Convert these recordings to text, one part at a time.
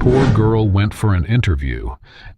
Poor girl went for an interview,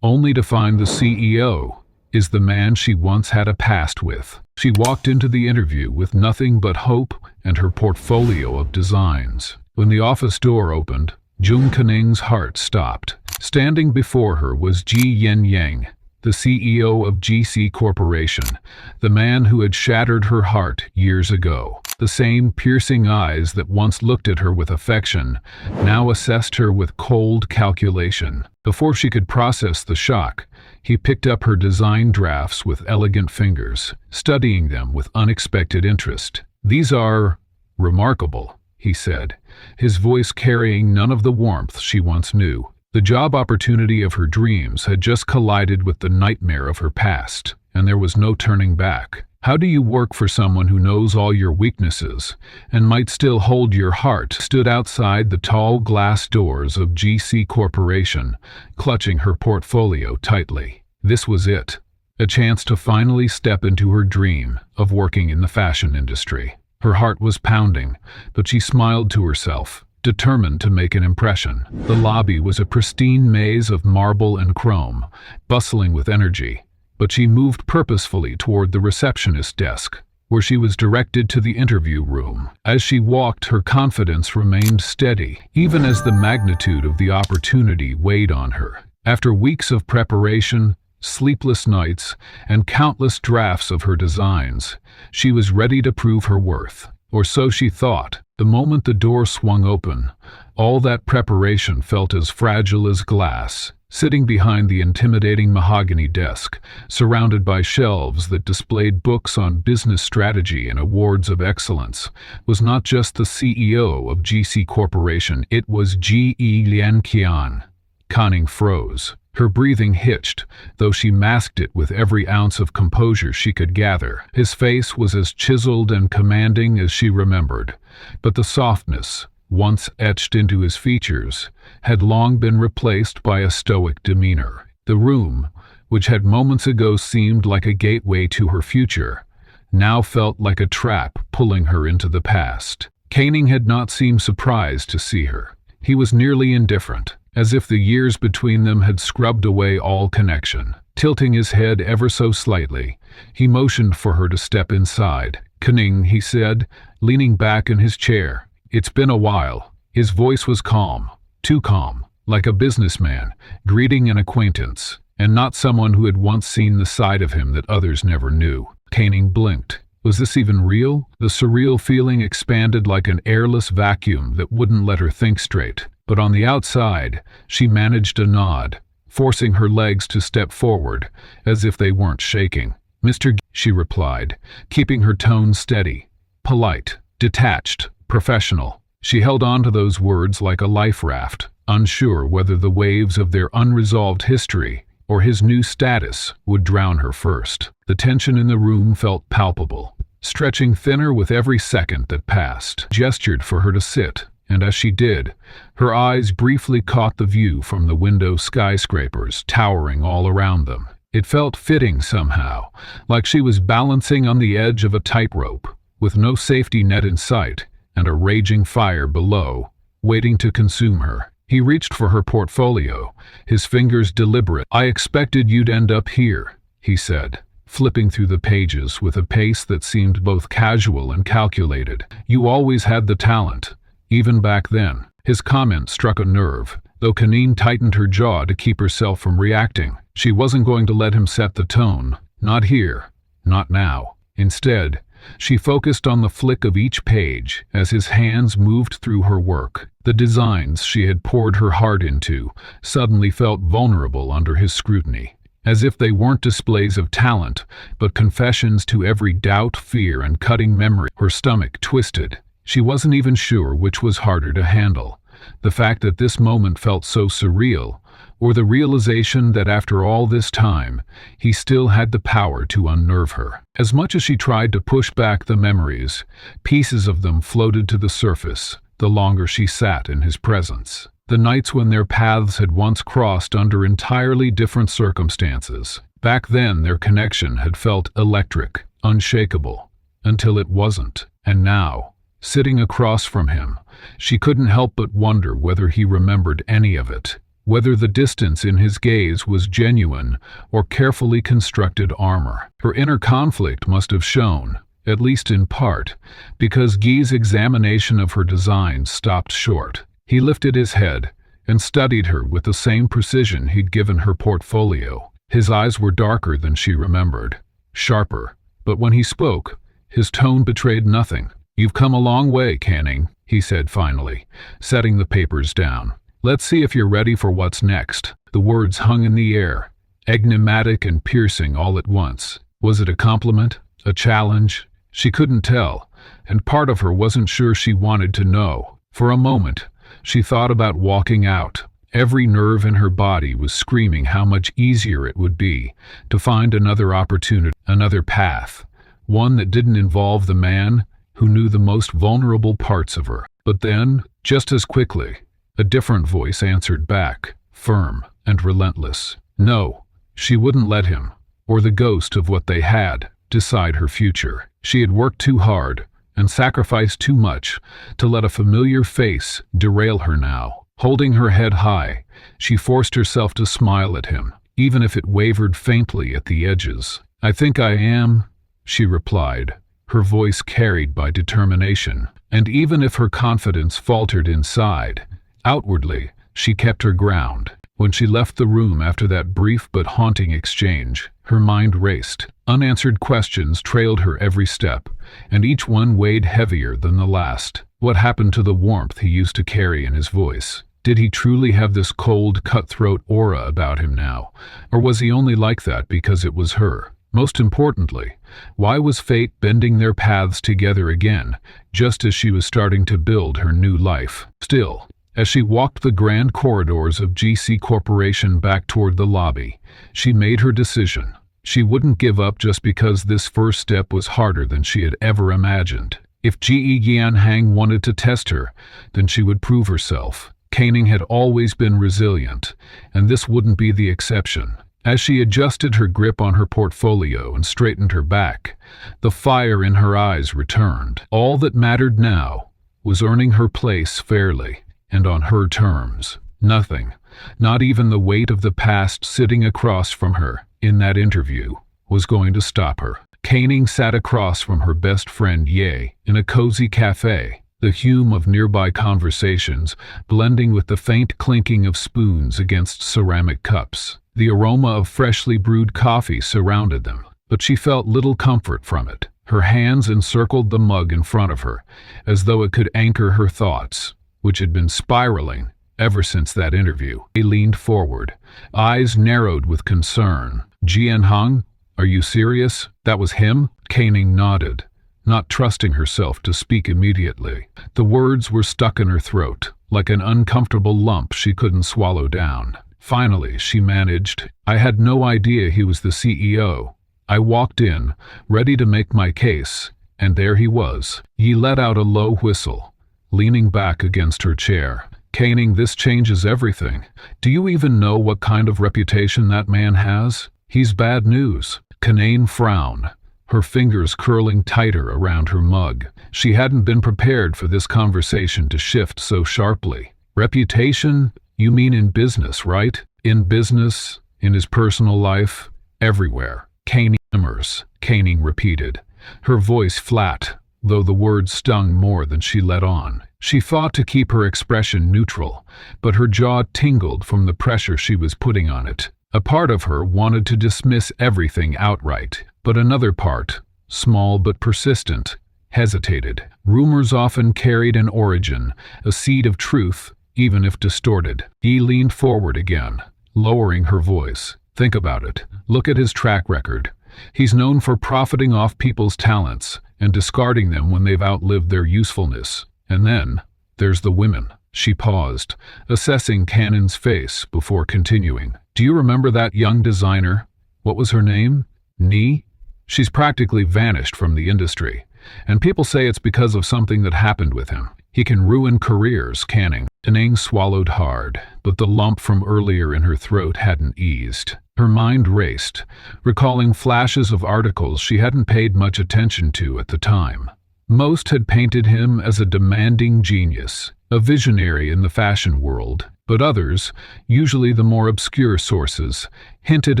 only to find the CEO is the man she once had a past with. She walked into the interview with nothing but hope and her portfolio of designs. When the office door opened, Jung Kaning's heart stopped. Standing before her was Ji Yen-yang, the CEO of GC Corporation, the man who had shattered her heart years ago. The same piercing eyes that once looked at her with affection now assessed her with cold calculation. Before she could process the shock, he picked up her design drafts with elegant fingers, studying them with unexpected interest. "These are remarkable," he said, his voice carrying none of the warmth she once knew. The job opportunity of her dreams had just collided with the nightmare of her past, and there was no turning back. "How do you work for someone who knows all your weaknesses and might still hold your heart?" Stood outside the tall glass doors of GC Corporation, clutching her portfolio tightly. This was it, a chance to finally step into her dream of working in the fashion industry. Her heart was pounding, but she smiled to herself, determined to make an impression. The lobby was a pristine maze of marble and chrome, bustling with energy, but she moved purposefully toward the receptionist desk, where she was directed to the interview room. As she walked, her confidence remained steady, even as the magnitude of the opportunity weighed on her. After weeks of preparation, sleepless nights, and countless drafts of her designs, she was ready to prove her worth. Or so she thought. The moment the door swung open, all that preparation felt as fragile as glass. Sitting behind the intimidating mahogany desk, surrounded by shelves that displayed books on business strategy and awards of excellence, was not just the CEO of GC Corporation, it was G.E. Lianqian. Kaning froze. Her breathing hitched, though she masked it with every ounce of composure she could gather. His face was as chiseled and commanding as she remembered, but the softness, once etched into his features, had long been replaced by a stoic demeanor. The room, which had moments ago seemed like a gateway to her future, now felt like a trap pulling her into the past. Kaning had not seemed surprised to see her. He was nearly indifferent, as if the years between them had scrubbed away all connection. Tilting his head ever so slightly, he motioned for her to step inside. "Kaning," he said, leaning back in his chair. "It's been a while." His voice was calm, too calm, like a businessman greeting an acquaintance, and not someone who had once seen the side of him that others never knew. Kaning blinked. Was this even real? The surreal feeling expanded like an airless vacuum that wouldn't let her think straight. But on the outside, she managed a nod, forcing her legs to step forward, as if they weren't shaking. "Mr. G," she replied, keeping her tone steady, polite, detached, professional. She held on to those words like a life raft, unsure whether the waves of their unresolved history or his new status would drown her first. The tension in the room felt palpable, stretching thinner with every second that passed. He gestured for her to sit, and as she did, her eyes briefly caught the view from the window skyscrapers towering all around them. It felt fitting somehow, like she was balancing on the edge of a tightrope, with no safety net in sight and a raging fire below, waiting to consume her. He reached for her portfolio, his fingers deliberate. "I expected you'd end up here," he said, flipping through the pages with a pace that seemed both casual and calculated. "You always had the talent, even back then." His comment struck a nerve, though Kaning tightened her jaw to keep herself from reacting. She wasn't going to let him set the tone. Not here. Not now. Instead, she focused on the flick of each page as his hands moved through her work. The designs she had poured her heart into suddenly felt vulnerable under his scrutiny, as if they weren't displays of talent, but confessions to every doubt, fear, and cutting memory. Her stomach twisted. She wasn't even sure which was harder to handle, the fact that this moment felt so surreal, or the realization that after all this time, he still had the power to unnerve her. As much as she tried to push back the memories, pieces of them floated to the surface the longer she sat in his presence. The nights when their paths had once crossed under entirely different circumstances. Back then, their connection had felt electric, unshakable, until it wasn't. And now, sitting across from him, she couldn't help but wonder whether he remembered any of it. whether the distance in his gaze was genuine or carefully constructed armor. Her inner conflict must have shown, at least in part, because Guy's examination of her designs stopped short. He lifted his head and studied her with the same precision he'd given her portfolio. His eyes were darker than she remembered, sharper, but when he spoke, his tone betrayed nothing. "You've come a long way, Canning," he said finally, setting the papers down. "Let's see if you're ready for what's next." The words hung in the air, enigmatic and piercing all at once. Was it a compliment? A challenge? She couldn't tell, and part of her wasn't sure she wanted to know. For a moment, she thought about walking out. Every nerve in her body was screaming how much easier it would be to find another opportunity, another path, one that didn't involve the man who knew the most vulnerable parts of her. But then, just as quickly, a different voice answered back, firm and relentless. No, she wouldn't let him, or the ghost of what they had, decide her future. She had worked too hard and sacrificed too much to let a familiar face derail her now. Holding her head high, she forced herself to smile at him, even if it wavered faintly at the edges. "I think I am," she replied, her voice carried by determination. And even if her confidence faltered inside, outwardly, she kept her ground. When she left the room after that brief but haunting exchange, her mind raced. Unanswered questions trailed her every step, and each one weighed heavier than the last. What happened to the warmth he used to carry in his voice? Did he truly have this cold, cutthroat aura about him now, or was he only like that because it was her? Most importantly, why was fate bending their paths together again, just as she was starting to build her new life? Still, as she walked the grand corridors of GC Corporation back toward the lobby, she made her decision. She wouldn't give up just because this first step was harder than she had ever imagined. If Ge Gianhang wanted to test her, then she would prove herself. Canning had always been resilient, and this wouldn't be the exception. As she adjusted her grip on her portfolio and straightened her back, the fire in her eyes returned. All that mattered now was earning her place fairly and on her terms. Nothing, not even the weight of the past sitting across from her in that interview, was going to stop her. Canning sat across from her best friend Ye in a cozy cafe, the hum of nearby conversations blending with the faint clinking of spoons against ceramic cups. The aroma of freshly brewed coffee surrounded them, but she felt little comfort from it. Her hands encircled the mug in front of her, as though it could anchor her thoughts, which had been spiraling ever since that interview. He leaned forward, eyes narrowed with concern. "Jianhong, are you serious? That was him?" Canning nodded, not trusting herself to speak immediately. The words were stuck in her throat, like an uncomfortable lump she couldn't swallow down. Finally, she managed, "I had no idea he was the CEO. I walked in, ready to make my case, and there he was." Yi let out a low whistle, leaning back against her chair. "Canning, this changes everything. Do you even know what kind of reputation that man has? He's bad news." Canaan frowned, her fingers curling tighter around her mug. She hadn't been prepared for this conversation to shift so sharply. "Reputation? You mean in business, right?" "In business, in his personal life, everywhere." Canning repeated, her voice flat, though the words stung more than she let on. She fought to keep her expression neutral, but her jaw tingled from the pressure she was putting on it. A part of her wanted to dismiss everything outright, but another part, small but persistent, hesitated. Rumors often carried an origin, a seed of truth, even if distorted. He leaned forward again, lowering her voice. "Think about it. Look at his track record. He's known for profiting off people's talents and discarding them when they've outlived their usefulness. And then, there's the women." She paused, assessing Cannon's face before continuing. "Do you remember that young designer? What was her name? Ni? She's practically vanished from the industry, and people say it's because of something that happened with him. He can ruin careers." Canning swallowed hard, but the lump from earlier in her throat hadn't eased. Her mind raced, recalling flashes of articles she hadn't paid much attention to at the time. Most had painted him as a demanding genius, a visionary in the fashion world, But others, usually the more obscure sources, hinted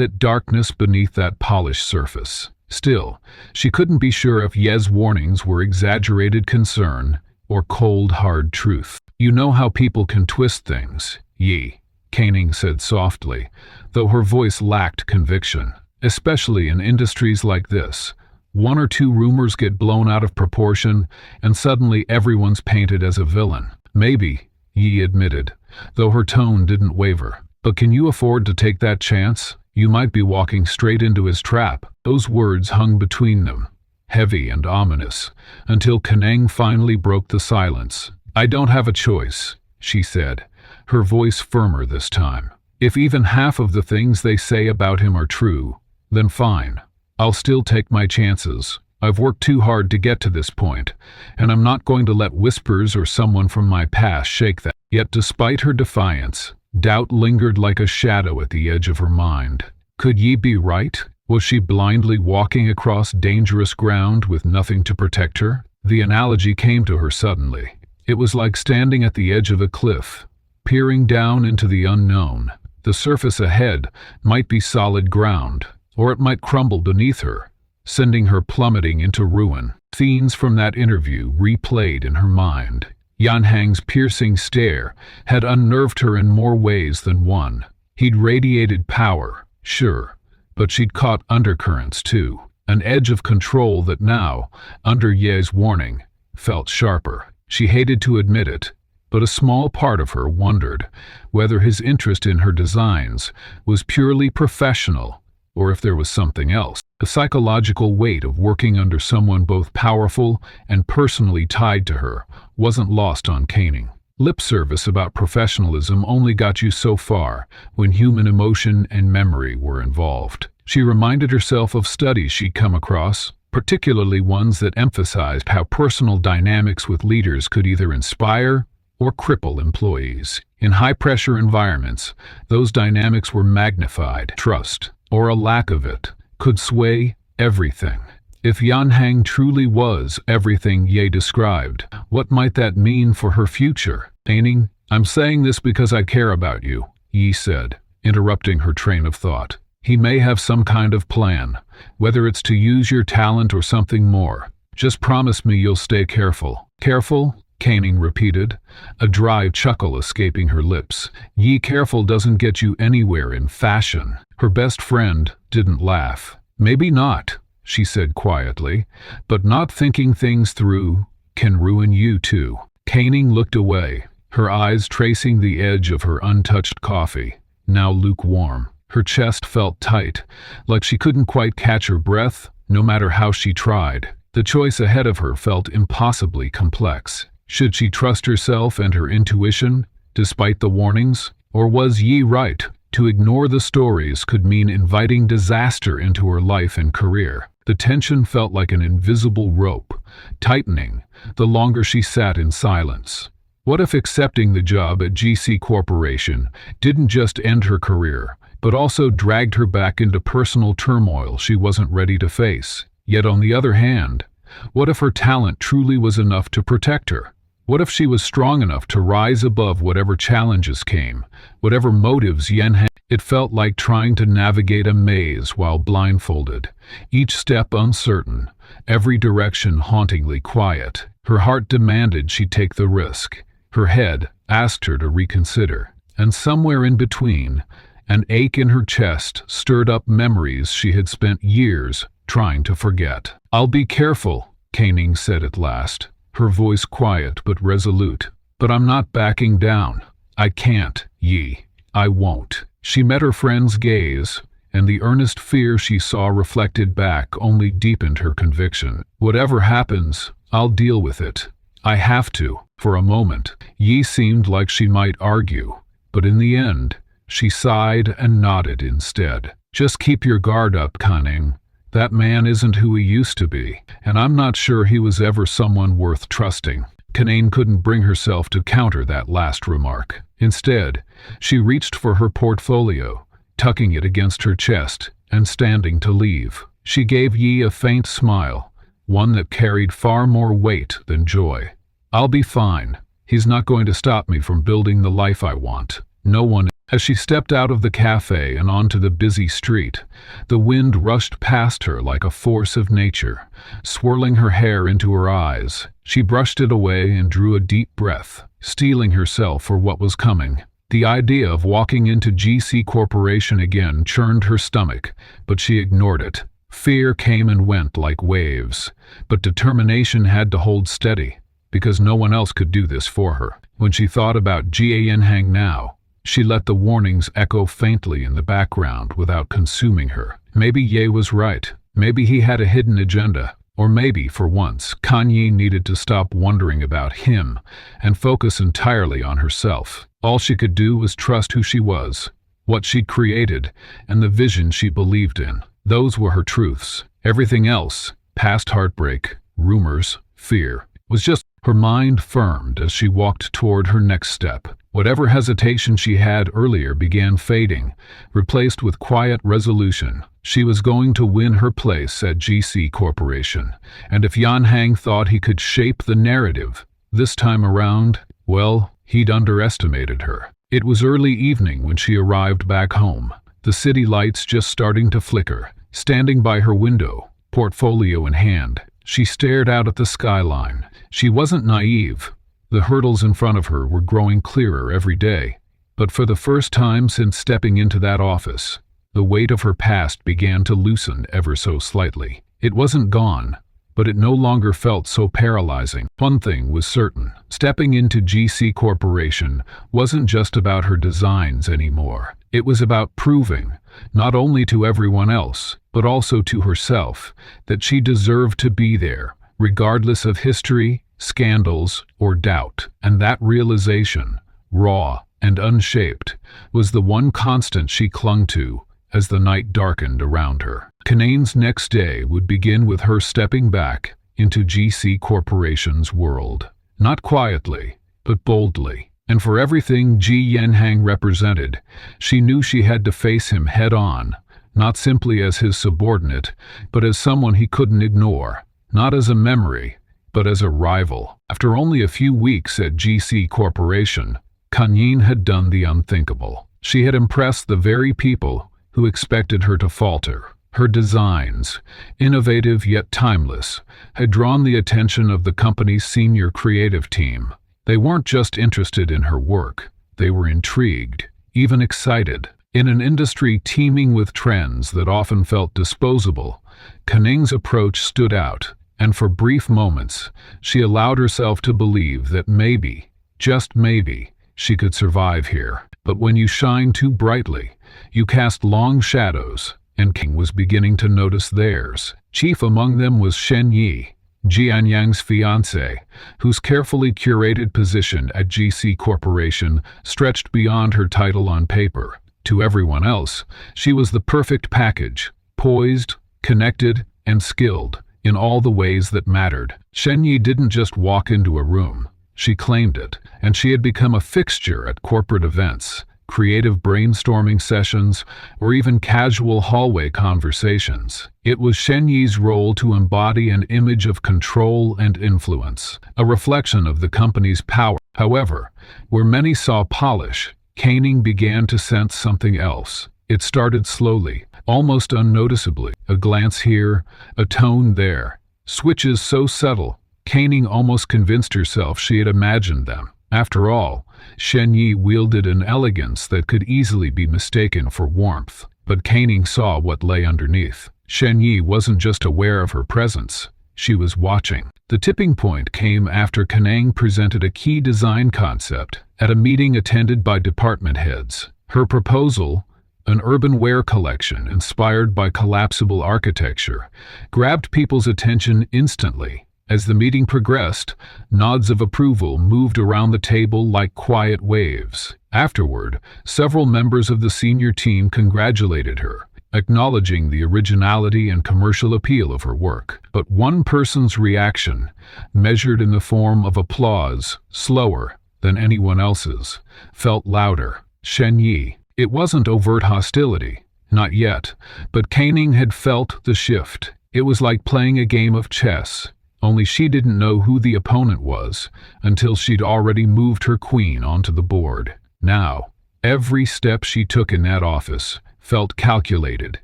at darkness beneath that polished surface. Still, she couldn't be sure if Ye's warnings were exaggerated concern or cold, hard truth. "You know how people can twist things, Yi," Koenig said softly, though her voice lacked conviction. "Especially in industries like this. One or two rumors get blown out of proportion, and suddenly everyone's painted as a villain." "Maybe," Yi admitted, though her tone didn't waver. "But can you afford to take that chance? You might be walking straight into his trap." Those words hung between them, heavy and ominous, until Koenig finally broke the silence. "I don't have a choice," she said, her voice firmer this time. "If even half of the things they say about him are true, then fine. I'll still take my chances. I've worked too hard to get to this point, and I'm not going to let whispers or someone from my past shake that." Yet despite her defiance, doubt lingered like a shadow at the edge of her mind. Could Yi be right? Was she blindly walking across dangerous ground with nothing to protect her? The analogy came to her suddenly. It was like standing at the edge of a cliff, peering down into the unknown. The surface ahead might be solid ground, or it might crumble beneath her, sending her plummeting into ruin. Scenes from that interview replayed in her mind. Yanhang's piercing stare had unnerved her in more ways than one. He'd radiated power, sure, but she'd caught undercurrents too, an edge of control that now, under Ye's warning, felt sharper. She hated to admit it, but a small part of her wondered whether his interest in her designs was purely professional or if there was something else. The psychological weight of working under someone both powerful and personally tied to her wasn't lost on Koenig. Lip service about professionalism only got you so far when human emotion and memory were involved. She reminded herself of studies she'd come across, particularly ones that emphasized how personal dynamics with leaders could either inspire or cripple employees. In high-pressure environments, those dynamics were magnified. Trust, or a lack of it, could sway everything. If Yanhang truly was everything Ye described, what might that mean for her future? "Koenig, I'm saying this because I care about you," Yi said, interrupting her train of thought. "He may have some kind of plan, whether it's to use your talent or something more. Just promise me you'll stay careful." "Careful?" Koenig repeated, a dry chuckle escaping her lips. "Yi, careful doesn't get you anywhere in fashion." Her best friend didn't laugh. "Maybe not," she said quietly, "but not thinking things through can ruin you too." Koenig looked away, her eyes tracing the edge of her untouched coffee, now lukewarm. Her chest felt tight, like she couldn't quite catch her breath, no matter how she tried. The choice ahead of her felt impossibly complex. Should she trust herself and her intuition, despite the warnings? Or was Yi right? To ignore the stories could mean inviting disaster into her life and career. The tension felt like an invisible rope, tightening the longer she sat in silence. What if accepting the job at GC Corporation didn't just end her career, but also dragged her back into personal turmoil she wasn't ready to face? Yet on the other hand, what if her talent truly was enough to protect her? What if she was strong enough to rise above whatever challenges came, whatever motives Yen had? It felt like trying to navigate a maze while blindfolded, each step uncertain, every direction hauntingly quiet. Her heart demanded she take the risk. Her head asked her to reconsider. And somewhere in between, an ache in her chest stirred up memories she had spent years trying to forget. "I'll be careful," Koenig said at last, her voice quiet but resolute. "But I'm not backing down. I can't, Yi. I won't." She met her friend's gaze, and the earnest fear she saw reflected back only deepened her conviction. "Whatever happens, I'll deal with it. I have to." For a moment, Yi seemed like she might argue, but in the end, she sighed and nodded instead. "Just keep your guard up, Koenig. That man isn't who he used to be, and I'm not sure he was ever someone worth trusting." Koenig couldn't bring herself to counter that last remark. Instead, she reached for her portfolio, tucking it against her chest and standing to leave. She gave Yi a faint smile, one that carried far more weight than joy. "I'll be fine. He's not going to stop me from building the life I want." No one. As she stepped out of the cafe and onto the busy street, the wind rushed past her like a force of nature, swirling her hair into her eyes. She brushed it away and drew a deep breath, steeling herself for what was coming. The idea of walking into GC Corporation again churned her stomach, but she ignored it. Fear came and went like waves, but determination had to hold steady, because no one else could do this for her. When she thought about Jian Hang now, she let the warnings echo faintly in the background without consuming her. Maybe Ye was right. Maybe he had a hidden agenda. Or maybe, for once, Kanye needed to stop wondering about him and focus entirely on herself. All she could do was trust who she was, what she'd created, and the vision she believed in. Those were her truths. Everything else, past heartbreak, rumors, fear, was just. Her mind firmed as she walked toward her next step. Whatever hesitation she had earlier began fading, replaced with quiet resolution. She was going to win her place at GC Corporation, and if Yan Hang thought he could shape the narrative this time around, well, he'd underestimated her. It was early evening when she arrived back home, the city lights just starting to flicker. Standing by her window, portfolio in hand, she stared out at the skyline. She wasn't naive. The hurdles in front of her were growing clearer every day. But for the first time since stepping into that office, the weight of her past began to loosen ever so slightly. It wasn't gone, but it no longer felt so paralyzing. One thing was certain. Stepping into GC Corporation wasn't just about her designs anymore. It was about proving, not only to everyone else, but also to herself, that she deserved to be there, regardless of history, scandals, or doubt. And that realization, raw and unshaped, was the one constant she clung to as the night darkened around her. Kanane's next day would begin with her stepping back into GC Corporation's world. Not quietly, but boldly. And for everything Ji Yanhang represented, she knew she had to face him head-on, not simply as his subordinate, but as someone he couldn't ignore, not as a memory, but as a rival. After only a few weeks at GC Corporation, Kanyin had done the unthinkable. She had impressed the very people who expected her to falter. Her designs, innovative yet timeless, had drawn the attention of the company's senior creative team. They weren't just interested in her work, they were intrigued, even excited. In an industry teeming with trends that often felt disposable, Kaning's approach stood out, and for brief moments, she allowed herself to believe that maybe, just maybe, she could survive here. But when you shine too brightly, you cast long shadows, and King was beginning to notice theirs. Chief among them was Shen Yi, Jianyang's fiancé, whose carefully curated position at GC Corporation stretched beyond her title on paper. To everyone else, she was the perfect package, poised, connected, and skilled in all the ways that mattered. Shen Yi didn't just walk into a room, she claimed it, and she had become a fixture at corporate events, creative brainstorming sessions, or even casual hallway conversations. It was Shen Yi's role to embody an image of control and influence, a reflection of the company's power. However, where many saw polish, Caning began to sense something else. It started slowly, almost unnoticeably, a glance here, a tone there. Switches so subtle, Caning almost convinced herself she had imagined them. After all, Shen Yi wielded an elegance that could easily be mistaken for warmth. But Caning saw what lay underneath. Shen Yi wasn't just aware of her presence, she was watching. The tipping point came after Kanang presented a key design concept at a meeting attended by department heads. Her proposal, an urban wear collection inspired by collapsible architecture, grabbed people's attention instantly. As the meeting progressed, nods of approval moved around the table like quiet waves. Afterward, several members of the senior team congratulated her, acknowledging the originality and commercial appeal of her work. But one person's reaction, measured in the form of applause, slower than anyone else's, felt louder. Shen Yi. It wasn't overt hostility, not yet, but Caning had felt the shift. It was like playing a game of chess. Only she didn't know who the opponent was until she'd already moved her queen onto the board. Now, Every step she took in that office felt calculated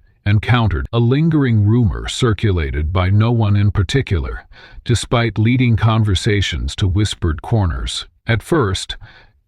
and countered. A lingering rumor circulated by no one in particular, despite leading conversations to whispered corners. At first,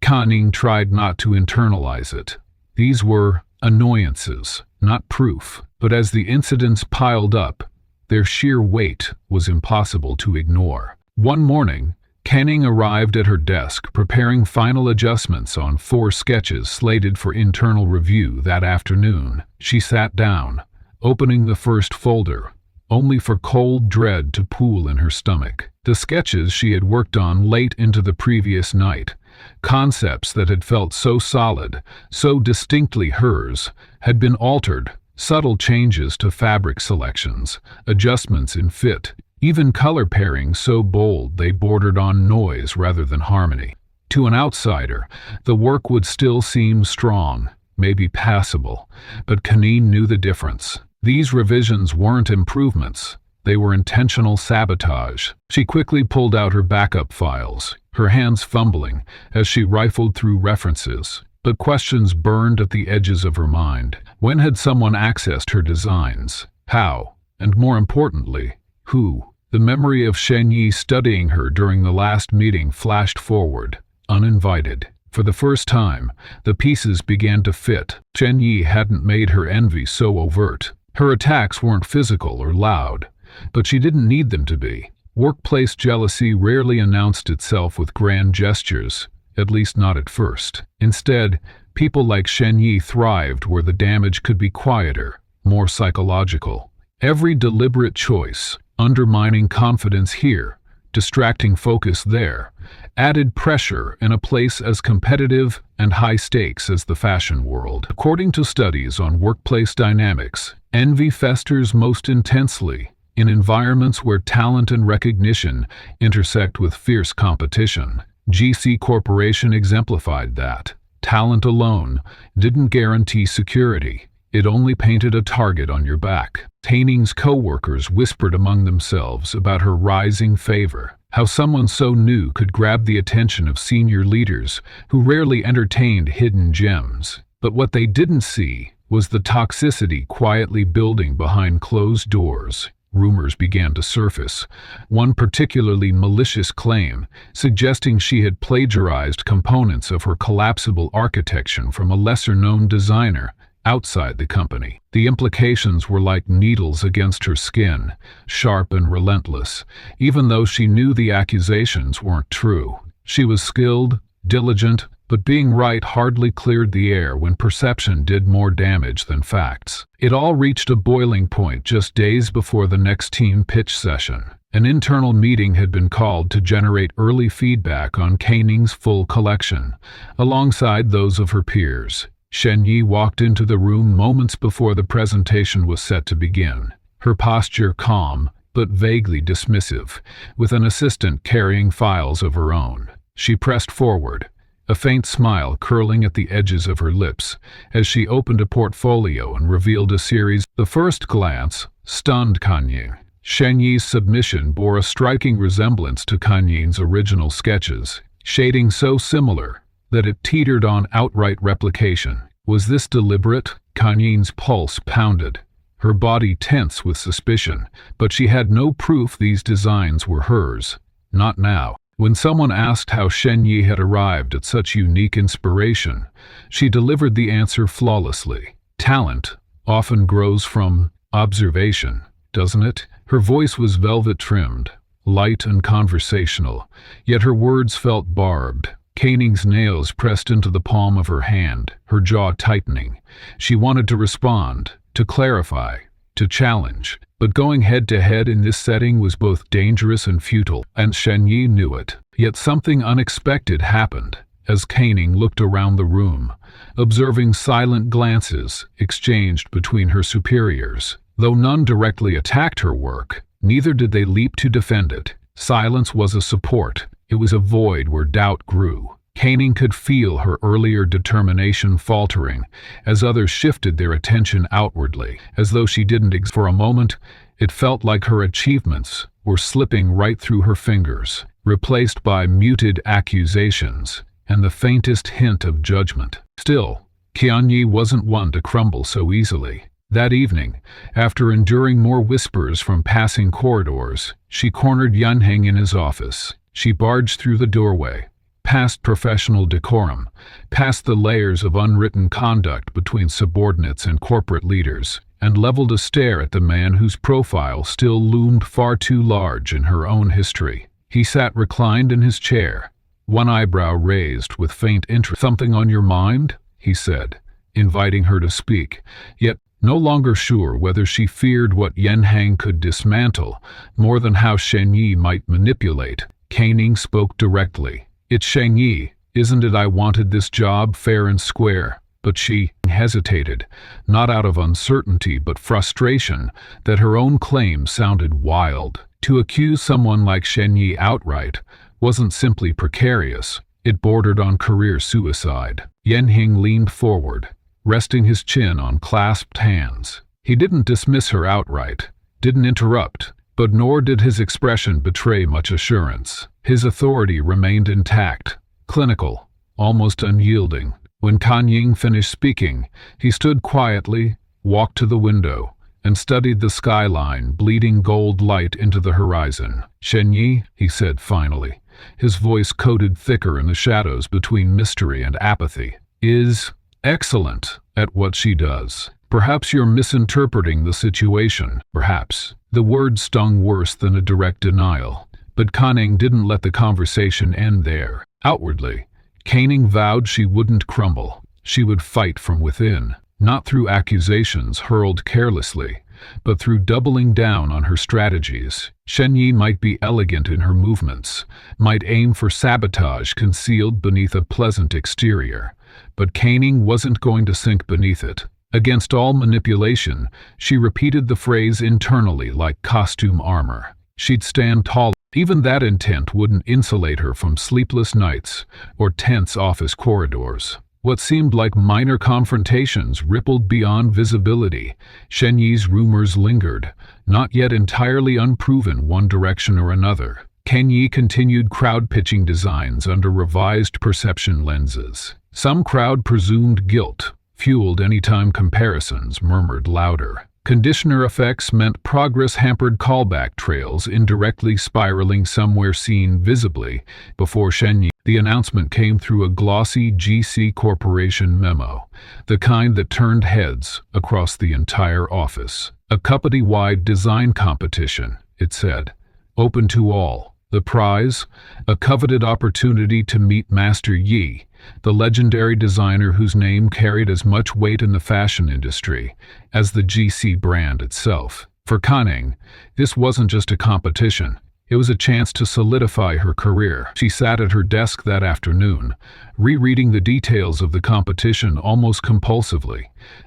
Canning tried not to internalize it. These were annoyances, not proof, but as the incidents piled up, their sheer weight was impossible to ignore. One morning, Canning arrived at her desk preparing final adjustments on 4 sketches slated for internal review that afternoon. She sat down, opening the first folder, only for cold dread to pool in her stomach. The sketches she had worked on late into the previous night, concepts that had felt so solid, so distinctly hers, had been altered. Subtle changes to fabric selections, adjustments in fit, even color pairings so bold they bordered on noise rather than harmony. To an outsider, the work would still seem strong, maybe passable, but Canning knew the difference. These revisions weren't improvements, they were intentional sabotage. She quickly pulled out her backup files, her hands fumbling as she rifled through references. But questions burned at the edges of her mind. When had someone accessed her designs? How? And more importantly, who? The memory of Shen Yi studying her during the last meeting flashed forward, uninvited. For the first time, the pieces began to fit. Shen Yi hadn't made her envy so overt. Her attacks weren't physical or loud, but she didn't need them to be. Workplace jealousy rarely announced itself with grand gestures, at least not at first. Instead, people like Shen Yi thrived where the damage could be quieter, more psychological. Every deliberate choice, undermining confidence here, distracting focus there, added pressure in a place as competitive and high stakes as the fashion world. According to studies on workplace dynamics, envy festers most intensely in environments where talent and recognition intersect with fierce competition. GC Corporation exemplified that. Talent alone didn't guarantee security. It only painted a target on your back. Canning's co-workers whispered among themselves about her rising favor, how someone so new could grab the attention of senior leaders who rarely entertained hidden gems. But what they didn't see was the toxicity quietly building behind closed doors. Rumors began to surface, one particularly malicious claim suggesting she had plagiarized components of her collapsible architecture from a lesser-known designer outside the company. The implications were like needles against her skin, sharp and relentless, even though she knew the accusations weren't true. She was skilled, diligent, but being right hardly cleared the air when perception did more damage than facts. It all reached a boiling point just days before the next team pitch session. An internal meeting had been called to generate early feedback on Canning's full collection, alongside those of her peers. Shen Yi walked into the room moments before the presentation was set to begin, her posture calm but vaguely dismissive, with an assistant carrying files of her own. She pressed forward, a faint smile curling at the edges of her lips as she opened a portfolio and revealed a series. The first glance stunned Canning. Shen Yi's submission bore a striking resemblance to Canning's original sketches, shading so similar that it teetered on outright replication. Was this deliberate? Canning's pulse pounded, her body tense with suspicion, but she had no proof these designs were hers. Not now. When someone asked how Shen Yi had arrived at such unique inspiration, she delivered the answer flawlessly. Talent often grows from observation, doesn't it? Her voice was velvet-trimmed, light and conversational, yet her words felt barbed. Canning's nails pressed into the palm of her hand, her jaw tightening. She wanted to respond, to clarify, to challenge, but going head-to-head in this setting was both dangerous and futile, and Shen Yi knew it. Yet something unexpected happened as Canning looked around the room, observing silent glances exchanged between her superiors. Though none directly attacked her work, neither did they leap to defend it. Silence was a support. It was a void where doubt grew. Canning could feel her earlier determination faltering as others shifted their attention outwardly, as though she didn't exist. For a moment, it felt like her achievements were slipping right through her fingers, replaced by muted accusations. and the faintest hint of judgment. Still, Qianyi wasn't one to crumble so easily. That evening, after enduring more whispers from passing corridors, she cornered Yanheng in his office. She barged through the doorway, past professional decorum, past the layers of unwritten conduct between subordinates and corporate leaders, and leveled a stare at the man whose profile still loomed far too large in her own history. He sat reclined in his chair, one eyebrow raised with faint interest. "Something on your mind?" he said, inviting her to speak, yet no longer sure whether she feared what Yanheng could dismantle more than how Shenyi might manipulate. Caning spoke directly. "It's Shenyi, isn't it? I wanted this job fair and square." But she hesitated, not out of uncertainty but frustration that her own claim sounded wild. To accuse someone like Shenyi outright wasn't simply precarious, it bordered on career suicide. Yanheng leaned forward, resting his chin on clasped hands. He didn't dismiss her outright, didn't interrupt, but nor did his expression betray much assurance. His authority remained intact, clinical, almost unyielding. When Kanying finished speaking, he stood quietly, walked to the window, and studied the skyline bleeding gold light into the horizon. "Shenyi," he said finally, his voice coated thicker in the shadows between mystery and apathy, "is excellent at what she does. Perhaps you're misinterpreting the situation, perhaps." The word stung worse than a direct denial, but Kanying didn't let the conversation end there. Outwardly, Caning vowed she wouldn't crumble. She would fight from within, not through accusations hurled carelessly, but through doubling down on her strategies. Shenyi might be elegant in her movements, might aim for sabotage concealed beneath a pleasant exterior, but Caning wasn't going to sink beneath it. Against all manipulation, she repeated the phrase internally like costume armor. She'd stand tall. Even that intent wouldn't insulate her from sleepless nights or tense office corridors. What seemed like minor confrontations rippled beyond visibility. Shenyi's rumors lingered, not yet entirely unproven one direction or another. Kenyi continued crowd-pitching designs under revised perception lenses. Some crowd-presumed guilt, fueled anytime comparisons murmured louder. Conditioner effects meant progress-hampered callback trails indirectly spiraling somewhere seen visibly before Shenyi. The announcement came through a glossy GC Corporation memo, the kind that turned heads across the entire office. A company-wide design competition, it said, open to all. The prize, a coveted opportunity to meet Master Yi, the legendary designer whose name carried as much weight in the fashion industry as the GC brand itself. For Kanying, this wasn't just a competition. It was a chance to solidify her career. She sat at her desk that afternoon, rereading the details of the competition almost compulsively,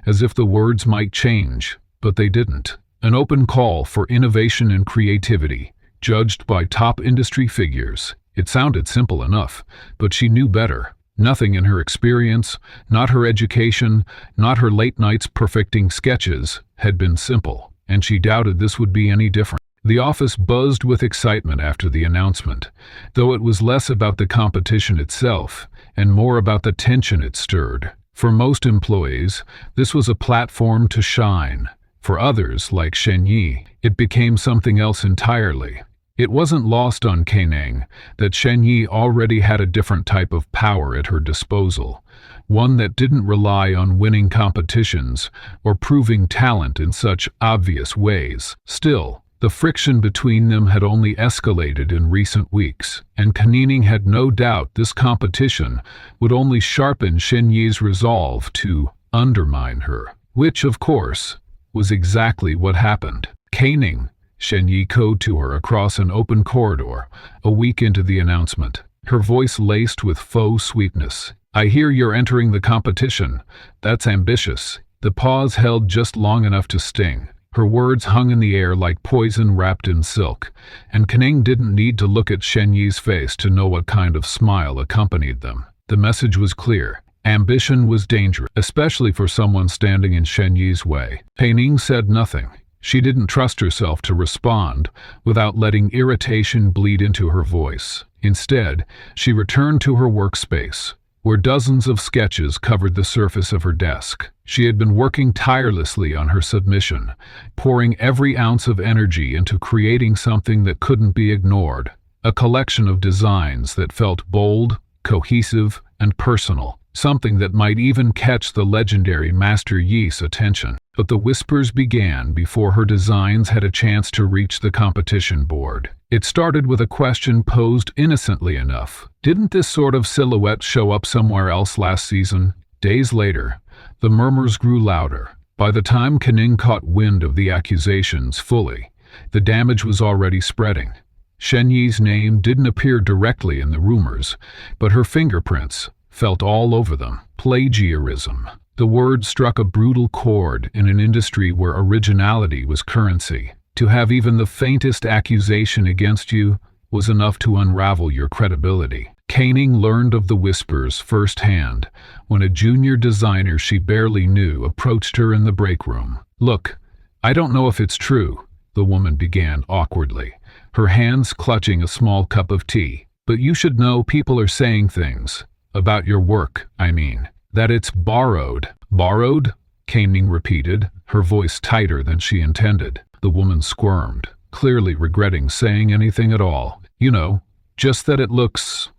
as if the words might change, but they didn't. An open call for innovation and creativity, judged by top industry figures. It sounded simple enough, but she knew better. Nothing in her experience, not her education, not her late nights perfecting sketches, had been simple, and she doubted this would be any different. The office buzzed with excitement after the announcement, though it was less about the competition itself and more about the tension it stirred. For most employees, this was a platform to shine. For others, like Shenyi, it became something else entirely. It wasn't lost on Kanying that Shenyi already had a different type of power at her disposal, one that didn't rely on winning competitions or proving talent in such obvious ways. Still, the friction between them had only escalated in recent weeks, and Kanying had no doubt this competition would only sharpen Shenyi's resolve to undermine her, which, of course, was exactly what happened. Kanying, Shenyi called to her across an open corridor, a week into the announcement, her voice laced with faux sweetness. "I hear you're entering the competition. That's ambitious." The pause held just long enough to sting. Her words hung in the air like poison wrapped in silk, and Kanying didn't need to look at Shenyi's face to know what kind of smile accompanied them. The message was clear. Ambition was dangerous, especially for someone standing in Shenyi's way. Kanying said nothing. She didn't trust herself to respond without letting irritation bleed into her voice. Instead, she returned to her workspace, where dozens of sketches covered the surface of her desk. She had been working tirelessly on her submission, pouring every ounce of energy into creating something that couldn't be ignored, a collection of designs that felt bold, cohesive, and personal, something that might even catch the legendary Master Yi's attention. But the whispers began before her designs had a chance to reach the competition board. It started with a question posed innocently enough. Didn't this sort of silhouette show up somewhere else last season? Days later, the murmurs grew louder. By the time Kaning caught wind of the accusations fully, the damage was already spreading. Shen Yi's name didn't appear directly in the rumors, but her fingerprints felt all over them. Plagiarism. The word struck a brutal chord in an industry where originality was currency. To have even the faintest accusation against you was enough to unravel your credibility. Kaning learned of the whispers firsthand when a junior designer she barely knew approached her in the break room. "Look, I don't know if it's true," the woman began awkwardly, her hands clutching a small cup of tea. "But you should know people are saying things. About your work, I mean. That it's borrowed." "Borrowed?" Kaning repeated, her voice tighter than she intended. The woman squirmed, clearly regretting saying anything at all. "You know, just that it looks,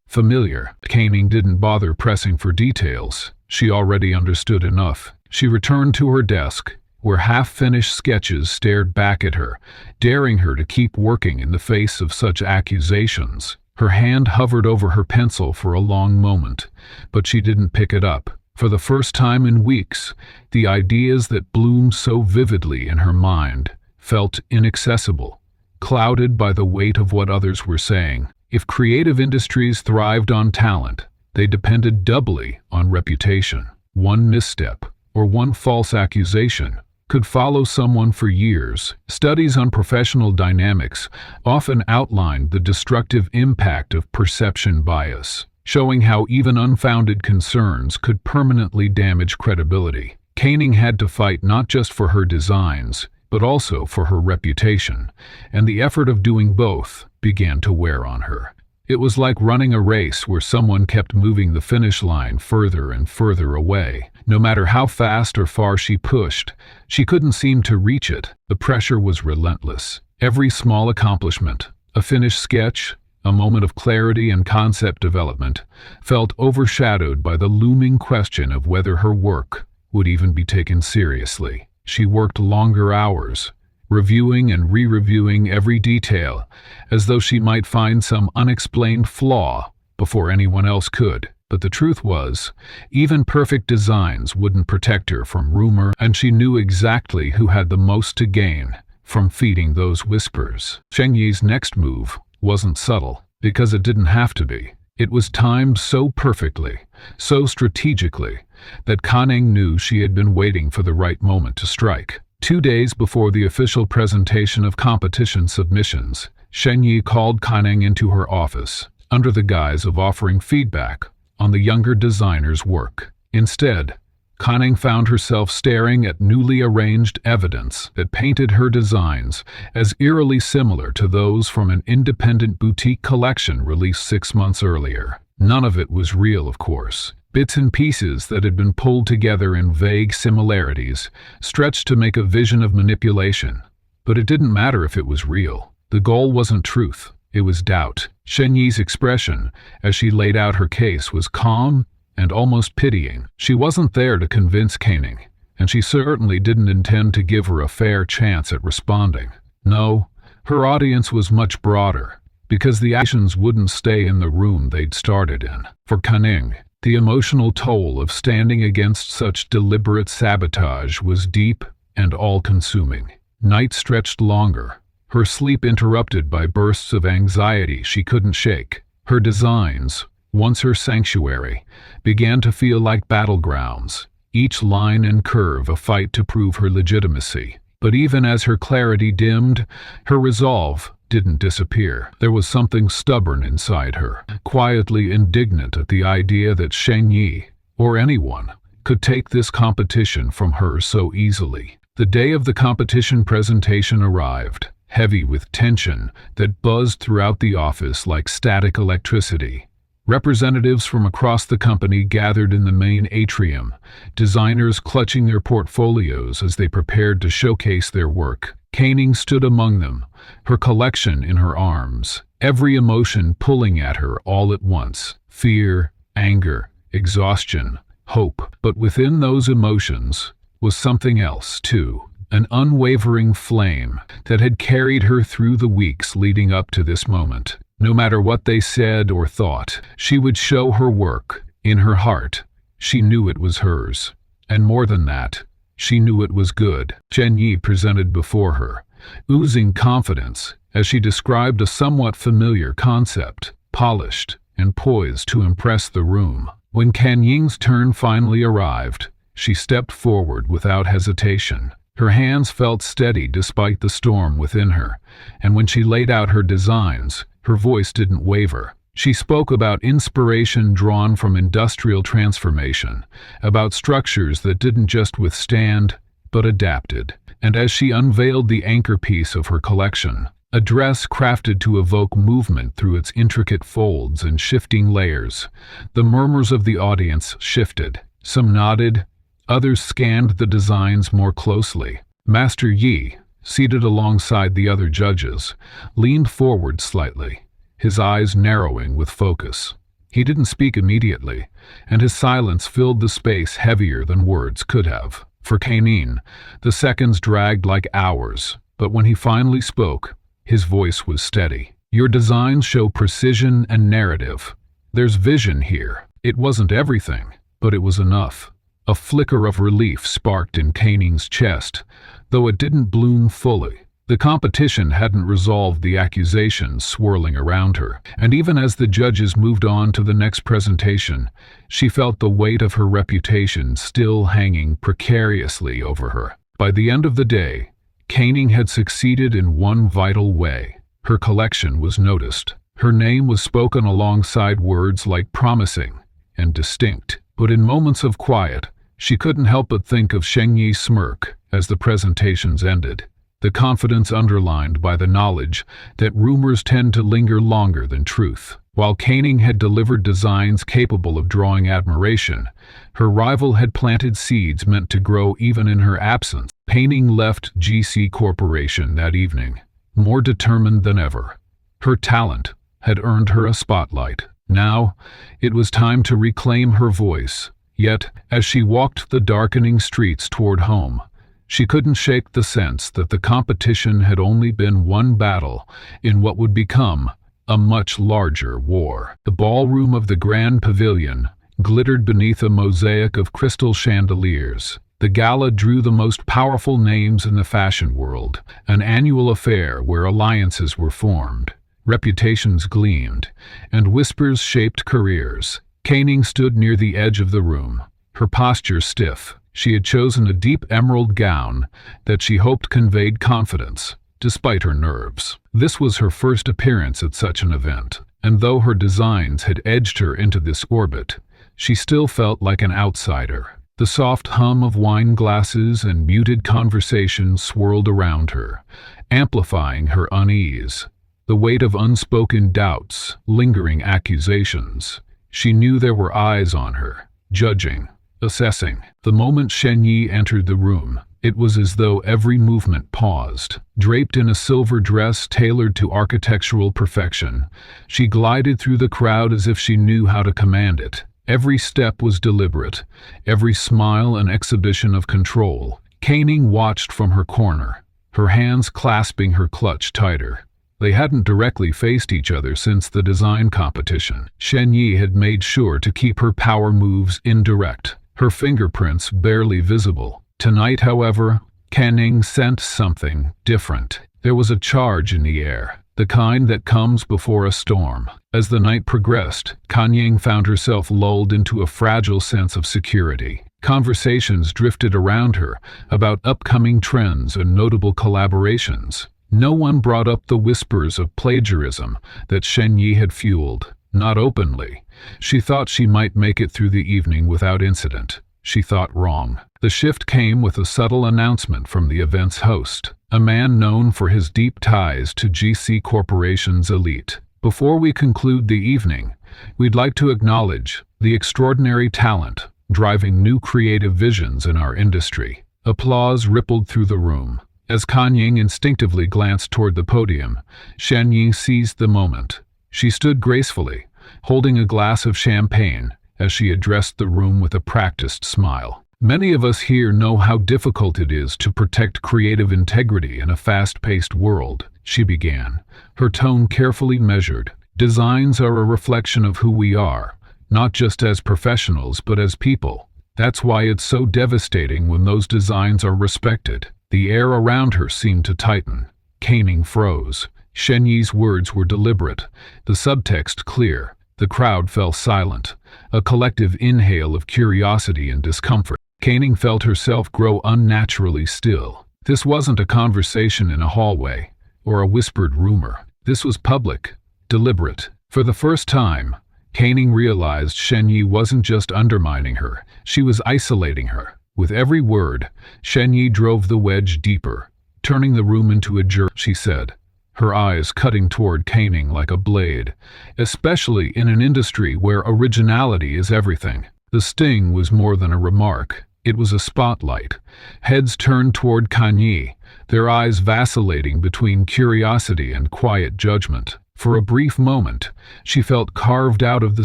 familiar." Kaning didn't bother pressing for details. She already understood enough. She returned to her desk, where half-finished sketches stared back at her, daring her to keep working in the face of such accusations. Her hand hovered over her pencil for a long moment, but she didn't pick it up. For the first time in weeks, the ideas that bloomed so vividly in her mind felt inaccessible, clouded by the weight of what others were saying. If creative industries thrived on talent, they depended doubly on reputation. One misstep, or one false accusation, could follow someone for years. Studies on professional dynamics often outlined the destructive impact of perception bias, showing how even unfounded concerns could permanently damage credibility. Kaning had to fight not just for her designs, but also for her reputation, and the effort of doing both began to wear on her. It was like running a race where someone kept moving the finish line further and further away. No matter how fast or far she pushed, she couldn't seem to reach it. The pressure was relentless. Every small accomplishment, a finished sketch, a moment of clarity and concept development, felt overshadowed by the looming question of whether her work would even be taken seriously. She worked longer hours, reviewing and re-reviewing every detail, as though she might find some unexplained flaw before anyone else could. But the truth was, even perfect designs wouldn't protect her from rumor, and she knew exactly who had the most to gain from feeding those whispers. Shen Yi's next move wasn't subtle, because it didn't have to be. It was timed so perfectly, so strategically, that Kaning knew she had been waiting for the right moment to strike. 2 days before the official presentation of competition submissions, Shen Yi called Kaning into her office, under the guise of offering feedback on the younger designer's work. Instead, Kaning found herself staring at newly arranged evidence that painted her designs as eerily similar to those from an independent boutique collection released 6 months earlier. None of it was real, of course. Bits and pieces that had been pulled together in vague similarities, stretched to make a vision of manipulation. But it didn't matter if it was real. The goal wasn't truth, it was doubt. Shen Yi's expression, as she laid out her case, was calm and almost pitying. She wasn't there to convince Kaning, and she certainly didn't intend to give her a fair chance at responding. No, her audience was much broader, because the actions wouldn't stay in the room they'd started in. For Kaning, the emotional toll of standing against such deliberate sabotage was deep and all-consuming. Nights stretched longer, her sleep interrupted by bursts of anxiety she couldn't shake. Her designs, once her sanctuary, began to feel like battlegrounds, each line and curve a fight to prove her legitimacy. But even as her clarity dimmed, her resolve didn't disappear. There was something stubborn inside her, quietly indignant at the idea that Shen Yi, or anyone, could take this competition from her so easily. The day of the competition presentation arrived, heavy with tension that buzzed throughout the office like static electricity. Representatives from across the company gathered in the main atrium, designers clutching their portfolios as they prepared to showcase their work. Caning stood among them, her collection in her arms, every emotion pulling at her all at once: fear, anger, exhaustion, hope. But within those emotions was something else, too, an unwavering flame that had carried her through the weeks leading up to this moment. No matter what they said or thought, she would show her work. In her heart, she knew it was hers. And more than that, she knew it was good. Shen Yi presented before her, oozing confidence as she described a somewhat familiar concept, polished and poised to impress the room. When Can Ying's turn finally arrived, she stepped forward without hesitation. Her hands felt steady despite the storm within her, and when she laid out her designs, her voice didn't waver. She spoke about inspiration drawn from industrial transformation, about structures that didn't just withstand, but adapted. And as she unveiled the anchor piece of her collection, a dress crafted to evoke movement through its intricate folds and shifting layers, the murmurs of the audience shifted. Some nodded, others scanned the designs more closely. Master Yi, seated alongside the other judges, leaned forward slightly, his eyes narrowing with focus. He didn't speak immediately, and his silence filled the space heavier than words could have. For Kanin, the seconds dragged like hours, but when he finally spoke, his voice was steady. Your designs show precision and narrative. There's vision here. It wasn't everything, but it was enough. A flicker of relief sparked in Kaning's chest, though it didn't bloom fully. The competition hadn't resolved the accusations swirling around her, and even as the judges moved on to the next presentation, she felt the weight of her reputation still hanging precariously over her. By the end of the day, Kaning had succeeded in one vital way. Her collection was noticed. Her name was spoken alongside words like promising and distinct. But in moments of quiet, she couldn't help but think of Sheng Yi's smirk as the presentations ended, the confidence underlined by the knowledge that rumors tend to linger longer than truth. While Kaning had delivered designs capable of drawing admiration, her rival had planted seeds meant to grow even in her absence. Kaning left GC Corporation that evening, more determined than ever. Her talent had earned her a spotlight. Now, it was time to reclaim her voice. Yet, as she walked the darkening streets toward home, she couldn't shake the sense that the competition had only been one battle in what would become a much larger war. The ballroom of the Grand Pavilion glittered beneath a mosaic of crystal chandeliers. The gala drew the most powerful names in the fashion world, an annual affair where alliances were formed. Reputations gleamed, and whispers shaped careers. Kaning stood near the edge of the room, her posture stiff. She had chosen a deep emerald gown that she hoped conveyed confidence, despite her nerves. This was her first appearance at such an event, and though her designs had edged her into this orbit, she still felt like an outsider. The soft hum of wine glasses and muted conversation swirled around her, amplifying her unease. The weight of unspoken doubts, lingering accusations. She knew there were eyes on her, judging, assessing. The moment Shen Yi entered the room, it was as though every movement paused. Draped in a silver dress tailored to architectural perfection, she glided through the crowd as if she knew how to command it. Every step was deliberate, every smile an exhibition of control. Kaning watched from her corner, her hands clasping her clutch tighter. They hadn't directly faced each other since the design competition. Shen Yi had made sure to keep her power moves indirect, her fingerprints barely visible. Tonight, however, Kaning sensed something different. There was a charge in the air, the kind that comes before a storm. As the night progressed, Kanying found herself lulled into a fragile sense of security. Conversations drifted around her about upcoming trends and notable collaborations. No one brought up the whispers of plagiarism that Shen Yi had fueled, not openly. She thought she might make it through the evening without incident. She thought wrong. The shift came with a subtle announcement from the event's host, a man known for his deep ties to GC Corporation's elite. Before we conclude the evening, we'd like to acknowledge the extraordinary talent driving new creative visions in our industry. Applause rippled through the room. As Kan Ying instinctively glanced toward the podium, Shen Yi seized the moment. She stood gracefully, holding a glass of champagne as she addressed the room with a practiced smile. Many of us here know how difficult it is to protect creative integrity in a fast-paced world, she began, her tone carefully measured. Designs are a reflection of who we are, not just as professionals but as people. That's why it's so devastating when those designs are respected. The air around her seemed to tighten. Caning froze. Shen Yi's words were deliberate, the subtext clear. The crowd fell silent, a collective inhale of curiosity and discomfort. Caning felt herself grow unnaturally still. This wasn't a conversation in a hallway, or a whispered rumor. This was public, deliberate. For the first time, Caning realized Shen Yi wasn't just undermining her, she was isolating her. With every word, Shen Yi drove the wedge deeper, turning the room into a jerk, she said, her eyes cutting toward Caning like a blade, especially in an industry where originality is everything. The sting was more than a remark. It was a spotlight. Heads turned toward Kan Yi, their eyes vacillating between curiosity and quiet judgment. For a brief moment, she felt carved out of the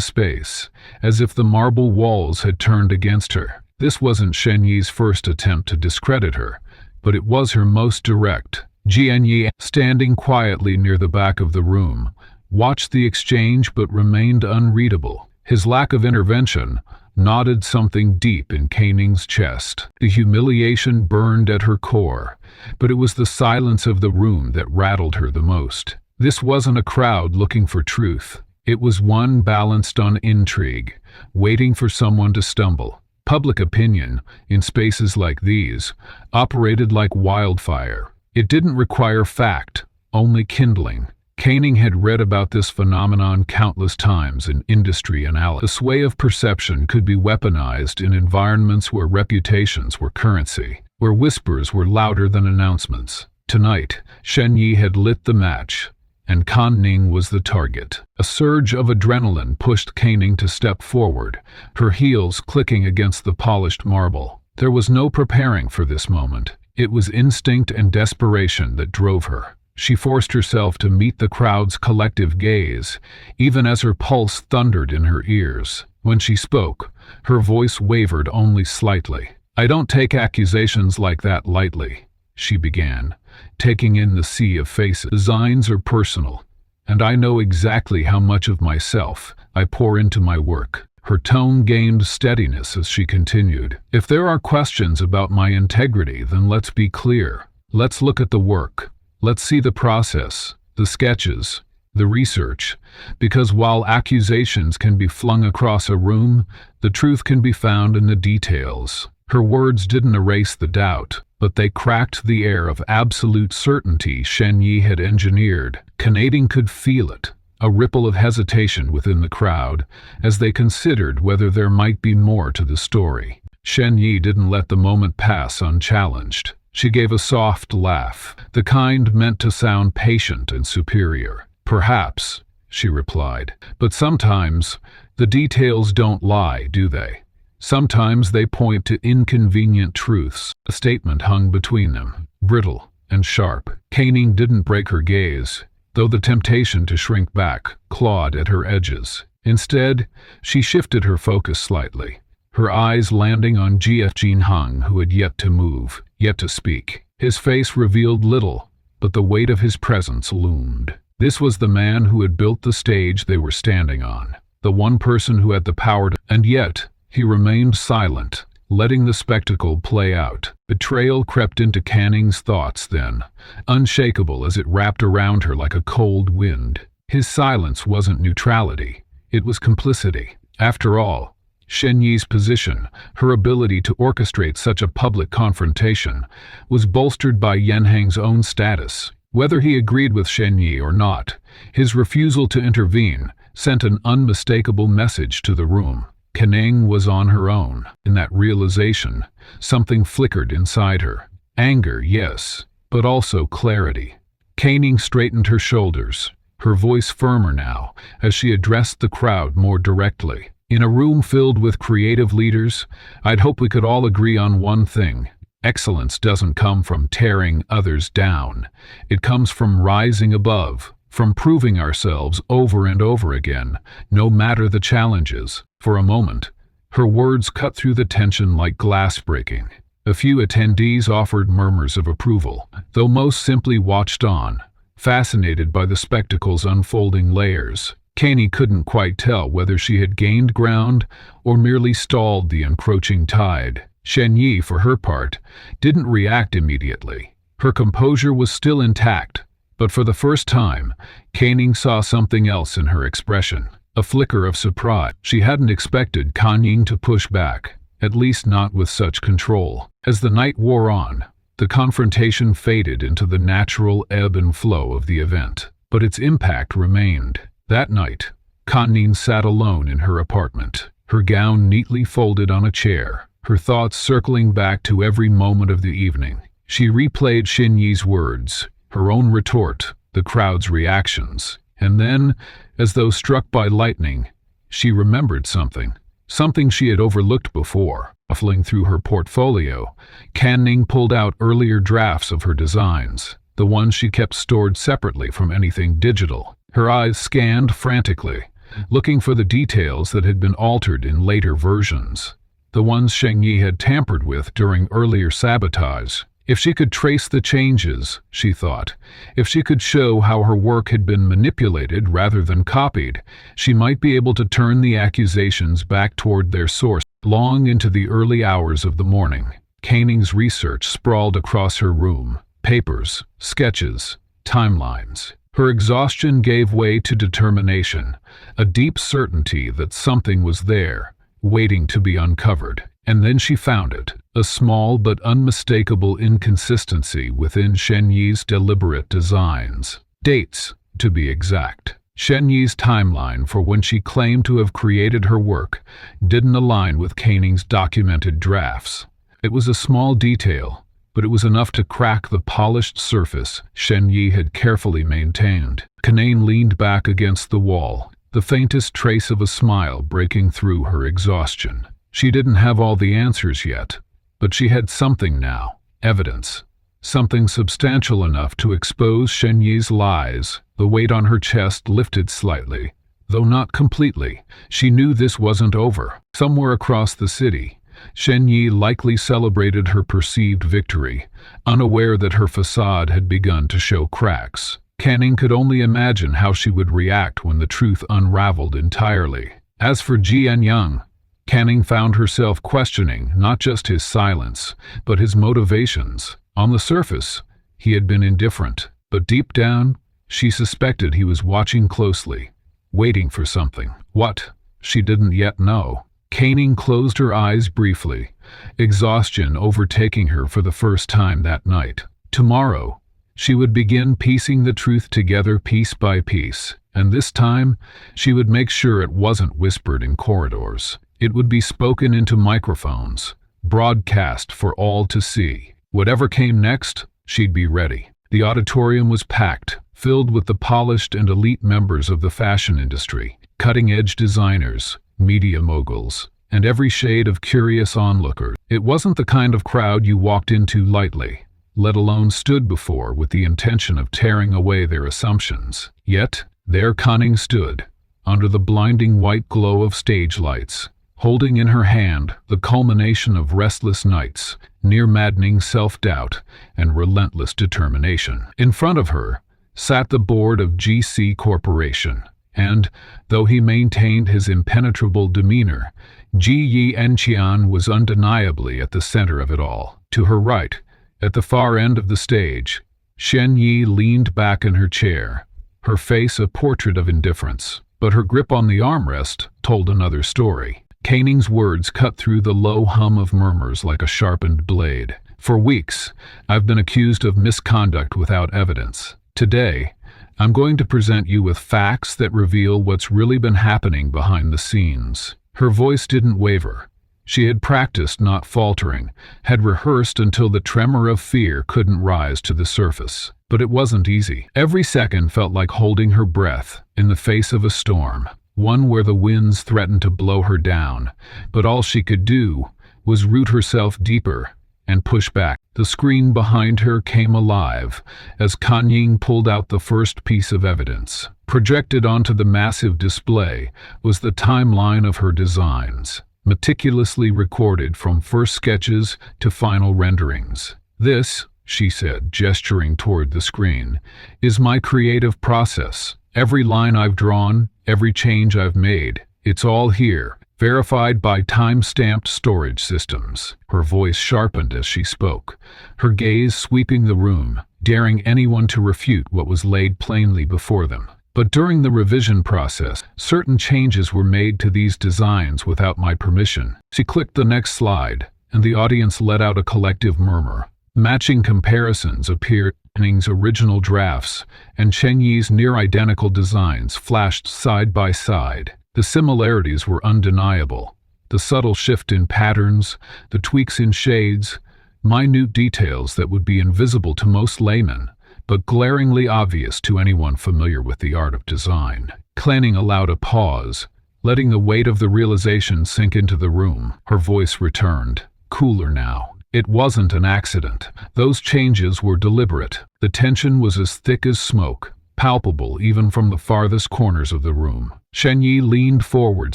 space, as if the marble walls had turned against her. This wasn't Shen Yi's first attempt to discredit her, but it was her most direct. Jian Yi, standing quietly near the back of the room, watched the exchange but remained unreadable. His lack of intervention nodded something deep in Caning's chest. The humiliation burned at her core, but it was the silence of the room that rattled her the most. This wasn't a crowd looking for truth. It was one balanced on intrigue, waiting for someone to stumble. Public opinion, in spaces like these, operated like wildfire. It didn't require fact, only kindling. Caning had read about this phenomenon countless times in industry analysis. The sway of perception could be weaponized in environments where reputations were currency, where whispers were louder than announcements. Tonight, Shen Yi had lit the match, and Kan Ning was the target. A surge of adrenaline pushed Caning to step forward, her heels clicking against the polished marble. There was no preparing for this moment. It was instinct and desperation that drove her. She forced herself to meet the crowd's collective gaze, even as her pulse thundered in her ears. When she spoke, her voice wavered only slightly. "I don't take accusations like that lightly," she began, taking in the sea of faces. "Designs are personal, and I know exactly how much of myself I pour into my work." Her tone gained steadiness as she continued. "If there are questions about my integrity, then let's be clear. Let's look at the work. Let's see the process, the sketches, the research, because while accusations can be flung across a room, the truth can be found in the details." Her words didn't erase the doubt, but they cracked the air of absolute certainty Shen Yi had engineered. Canadian could feel it, a ripple of hesitation within the crowd, as they considered whether there might be more to the story. Shen Yi didn't let the moment pass unchallenged. She gave a soft laugh, the kind meant to sound patient and superior. "Perhaps," she replied, "but sometimes the details don't lie, do they? Sometimes they point to inconvenient truths." A statement hung between them, brittle and sharp. Caning didn't break her gaze, though the temptation to shrink back clawed at her edges. Instead, she shifted her focus slightly, her eyes landing on Jia Jinheng, who had yet to move, yet to speak. His face revealed little, but the weight of his presence loomed. This was the man who had built the stage they were standing on, the one person who had the power to, and yet he remained silent, letting the spectacle play out. Betrayal crept into Canning's thoughts then, unshakable as it wrapped around her like a cold wind. His silence wasn't neutrality, it was complicity. After all, Shen Yi's position, her ability to orchestrate such a public confrontation, was bolstered by Yanheng's own status. Whether he agreed with Shen Yi or not, his refusal to intervene sent an unmistakable message to the room. Canning was on her own. In that realization, something flickered inside her. Anger, yes, but also clarity. Canning straightened her shoulders, her voice firmer now, as she addressed the crowd more directly. In a room filled with creative leaders, I'd hope we could all agree on one thing. Excellence doesn't come from tearing others down. It comes from rising above, from proving ourselves over and over again, no matter the challenges. For a moment, her words cut through the tension like glass breaking. A few attendees offered murmurs of approval, though most simply watched on, fascinated by the spectacle's unfolding layers. Canning couldn't quite tell whether she had gained ground or merely stalled the encroaching tide. Shen Yi, for her part, didn't react immediately. Her composure was still intact, but for the first time, Canning saw something else in her expression. A flicker of surprise. She hadn't expected Canning to push back, at least not with such control. As the night wore on, the confrontation faded into the natural ebb and flow of the event, but its impact remained. That night, Canning sat alone in her apartment, her gown neatly folded on a chair, her thoughts circling back to every moment of the evening. She replayed Shen Yi's words, her own retort, the crowd's reactions, and then, as though struck by lightning, she remembered something she had overlooked before. Shuffling through her portfolio, Canning pulled out earlier drafts of her designs, the ones she kept stored separately from anything digital. Her eyes scanned frantically, looking for the details that had been altered in later versions, the ones Shen Yi had tampered with during earlier sabotage. If she could trace the changes, she thought, if she could show how her work had been manipulated rather than copied, she might be able to turn the accusations back toward their source. Long into the early hours of the morning, Canning's research sprawled across her room, papers, sketches, timelines. Her exhaustion gave way to determination, a deep certainty that something was there, waiting to be uncovered. And then she found it, a small but unmistakable inconsistency within Shen Yi's deliberate designs. Dates, to be exact. Shen Yi's timeline for when she claimed to have created her work didn't align with Canning's documented drafts. It was a small detail, but it was enough to crack the polished surface Shen Yi had carefully maintained. Canning leaned back against the wall, the faintest trace of a smile breaking through her exhaustion. She didn't have all the answers yet, but she had something now, evidence, something substantial enough to expose Shen Yi's lies. The weight on her chest lifted slightly, though not completely. She knew this wasn't over. Somewhere across the city, Shen Yi likely celebrated her perceived victory, unaware that her facade had begun to show cracks. Canning could only imagine how she would react when the truth unraveled entirely. As for Jianyang, Canning found herself questioning not just his silence, but his motivations. On the surface, he had been indifferent, but deep down, she suspected he was watching closely, waiting for something. What? She didn't yet know. Canning closed her eyes briefly, exhaustion overtaking her for the first time that night. Tomorrow, she would begin piecing the truth together piece by piece, and this time, she would make sure it wasn't whispered in corridors. It would be spoken into microphones, broadcast for all to see. Whatever came next, she'd be ready. The auditorium was packed, filled with the polished and elite members of the fashion industry, cutting-edge designers, media moguls, and every shade of curious onlookers. It wasn't the kind of crowd you walked into lightly, let alone stood before with the intention of tearing away their assumptions. Yet, there Canning stood, under the blinding white glow of stage lights, holding in her hand the culmination of restless nights, near-maddening self-doubt, and relentless determination. In front of her sat the board of GC Corporation, and, though he maintained his impenetrable demeanor, Ji Yi Enqian was undeniably at the center of it all. To her right, at the far end of the stage, Shen Yi leaned back in her chair, her face a portrait of indifference, but her grip on the armrest told another story. Canning's words cut through the low hum of murmurs like a sharpened blade. For weeks, I've been accused of misconduct without evidence. Today, I'm going to present you with facts that reveal what's really been happening behind the scenes. Her voice didn't waver. She had practiced not faltering, had rehearsed until the tremor of fear couldn't rise to the surface. But it wasn't easy. Every second felt like holding her breath in the face of a storm, one where the winds threatened to blow her down, but all she could do was root herself deeper and push back. The screen behind her came alive as Kanying pulled out the first piece of evidence. Projected onto the massive display was the timeline of her designs, meticulously recorded from first sketches to final renderings. "This," she said, gesturing toward the screen, "is my creative process. Every line I've drawn, every change I've made, it's all here, verified by time-stamped storage systems." Her voice sharpened as she spoke, her gaze sweeping the room, daring anyone to refute what was laid plainly before them. "But during the revision process, certain changes were made to these designs without my permission." She clicked the next slide, and the audience let out a collective murmur. Matching comparisons appeared. Chenning's original drafts and Chen Yi's near-identical designs flashed side by side. The similarities were undeniable. The subtle shift in patterns, the tweaks in shades, minute details that would be invisible to most laymen, but glaringly obvious to anyone familiar with the art of design. Canning allowed a pause, letting the weight of the realization sink into the room. Her voice returned, cooler now. It wasn't an accident. Those changes were deliberate. The tension was as thick as smoke, palpable even from the farthest corners of the room. Chen Yi leaned forward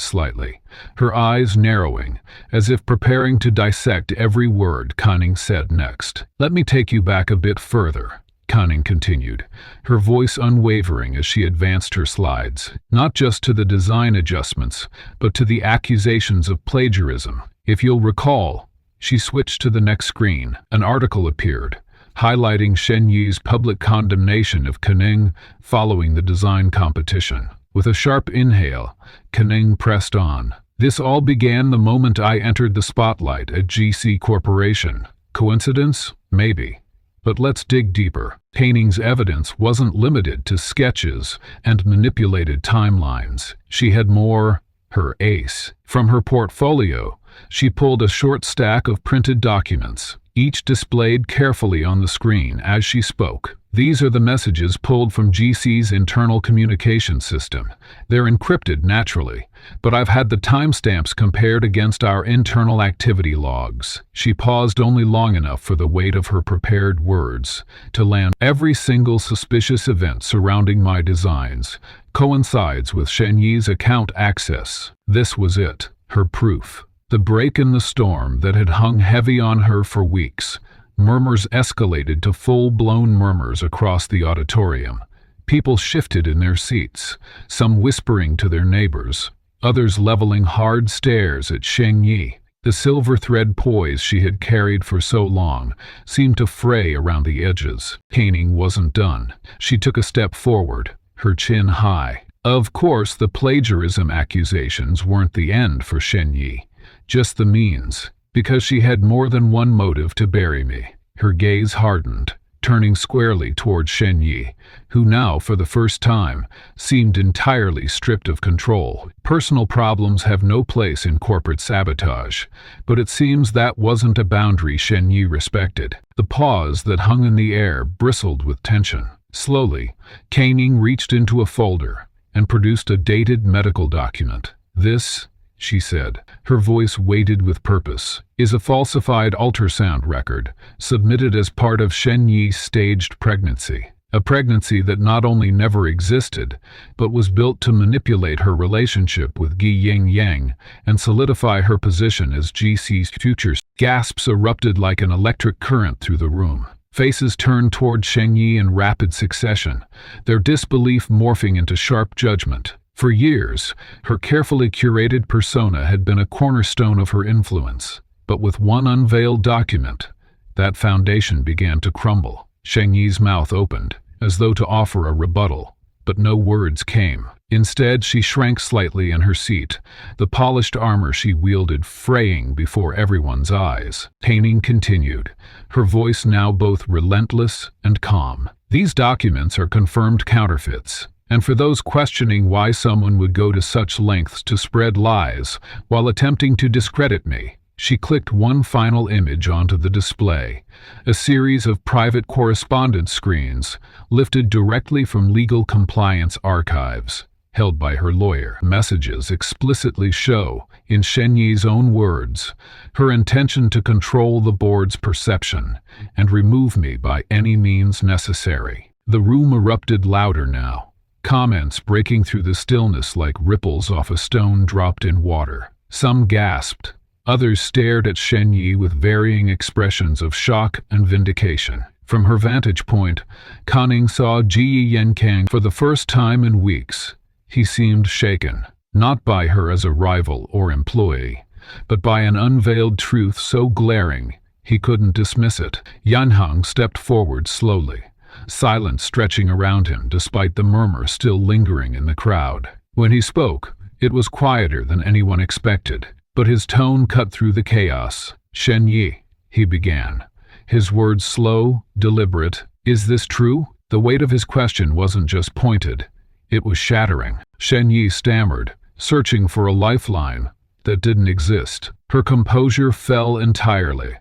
slightly, her eyes narrowing, as if preparing to dissect every word Canning said next. "Let me take you back a bit further," Canning continued, her voice unwavering as she advanced her slides, "not just to the design adjustments, but to the accusations of plagiarism. If you'll recall," she switched to the next screen. An article appeared, highlighting Chen Yi's public condemnation of Canning following the design competition. With a sharp inhale, Canning pressed on. "This all began the moment I entered the spotlight at GC Corporation. Coincidence? Maybe. But let's dig deeper." Canning's evidence wasn't limited to sketches and manipulated timelines. She had more. Her ace. From her portfolio, she pulled a short stack of printed documents, each displayed carefully on the screen as she spoke. "These are the messages pulled from GC's internal communication system. They're encrypted naturally, but I've had the timestamps compared against our internal activity logs." She paused only long enough for the weight of her prepared words to land. "Every single suspicious event surrounding my designs coincides with Chen Yi's account access." This was it, her proof. The break in the storm that had hung heavy on her for weeks. Murmurs escalated to full-blown murmurs across the auditorium. People shifted in their seats, some whispering to their neighbors, others leveling hard stares at Chen Yi. The silver thread poise she had carried for so long seemed to fray around the edges. Canning wasn't done. She took a step forward, her chin high. "Of course, the plagiarism accusations weren't the end for Chen Yi, just the means, because she had more than one motive to bury me." Her gaze hardened, turning squarely toward Chen Yi, who now, for the first time, seemed entirely stripped of control. "Personal problems have no place in corporate sabotage, but it seems that wasn't a boundary Chen Yi respected." The pause that hung in the air bristled with tension. Slowly, Canning reached into a folder and produced a dated medical document. "This," she said, her voice weighted with purpose, "is a falsified ultrasound record, submitted as part of Chen Yi's staged pregnancy. A pregnancy that not only never existed, but was built to manipulate her relationship with Gi Ying Yang and solidify her position as GC's future." Gasps erupted like an electric current through the room. Faces turned toward Chen Yi in rapid succession, their disbelief morphing into sharp judgment. For years, her carefully curated persona had been a cornerstone of her influence, but with one unveiled document, that foundation began to crumble. Chen Yi's mouth opened, as though to offer a rebuttal, but no words came. Instead, she shrank slightly in her seat, the polished armor she wielded fraying before everyone's eyes. Canning continued, her voice now both relentless and calm. "These documents are confirmed counterfeits. And for those questioning why someone would go to such lengths to spread lies while attempting to discredit me, she clicked one final image onto the display, a series of private correspondence screens lifted directly from legal compliance archives, held by her lawyer. Messages explicitly show, in Shen Yi's own words, her intention to control the board's perception and remove me by any means necessary. The room erupted louder now, comments breaking through the stillness like ripples off a stone dropped in water. Some gasped. Others stared at Shen Yi with varying expressions of shock and vindication. From her vantage point, Kan saw Ji Yenkang for the first time in weeks. He seemed shaken, not by her as a rival or employee, but by an unveiled truth so glaring he couldn't dismiss it. Yanhang stepped forward slowly, silence stretching around him despite the murmur still lingering in the crowd. When he spoke, it was quieter than anyone expected, but his tone cut through the chaos. "Shen Yi," he began, his words slow, deliberate. "Is this true?" The weight of his question wasn't just pointed, it was shattering. Shen Yi stammered, searching for a lifeline that didn't exist. Her composure fell entirely,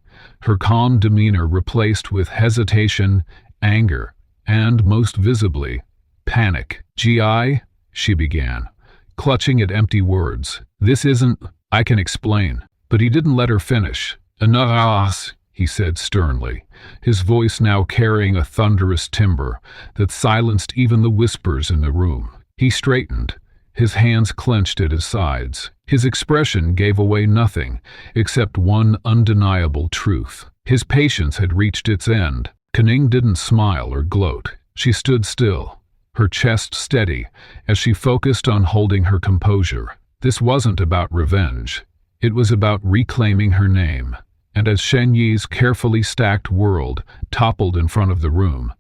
her calm demeanor replaced with hesitation, anger, and, most visibly, panic. "Gi," she began, clutching at empty words. "This isn't— I can explain." But he didn't let her finish. "Enough," he said sternly, his voice now carrying a thunderous timbre that silenced even the whispers in the room. He straightened, his hands clenched at his sides. His expression gave away nothing except one undeniable truth. His patience had reached its end. Kan didn't smile or gloat. She stood still, her chest steady, as she focused on holding her composure. This wasn't about revenge. It was about reclaiming her name. And as Shen Yi's carefully stacked world toppled in front of the room,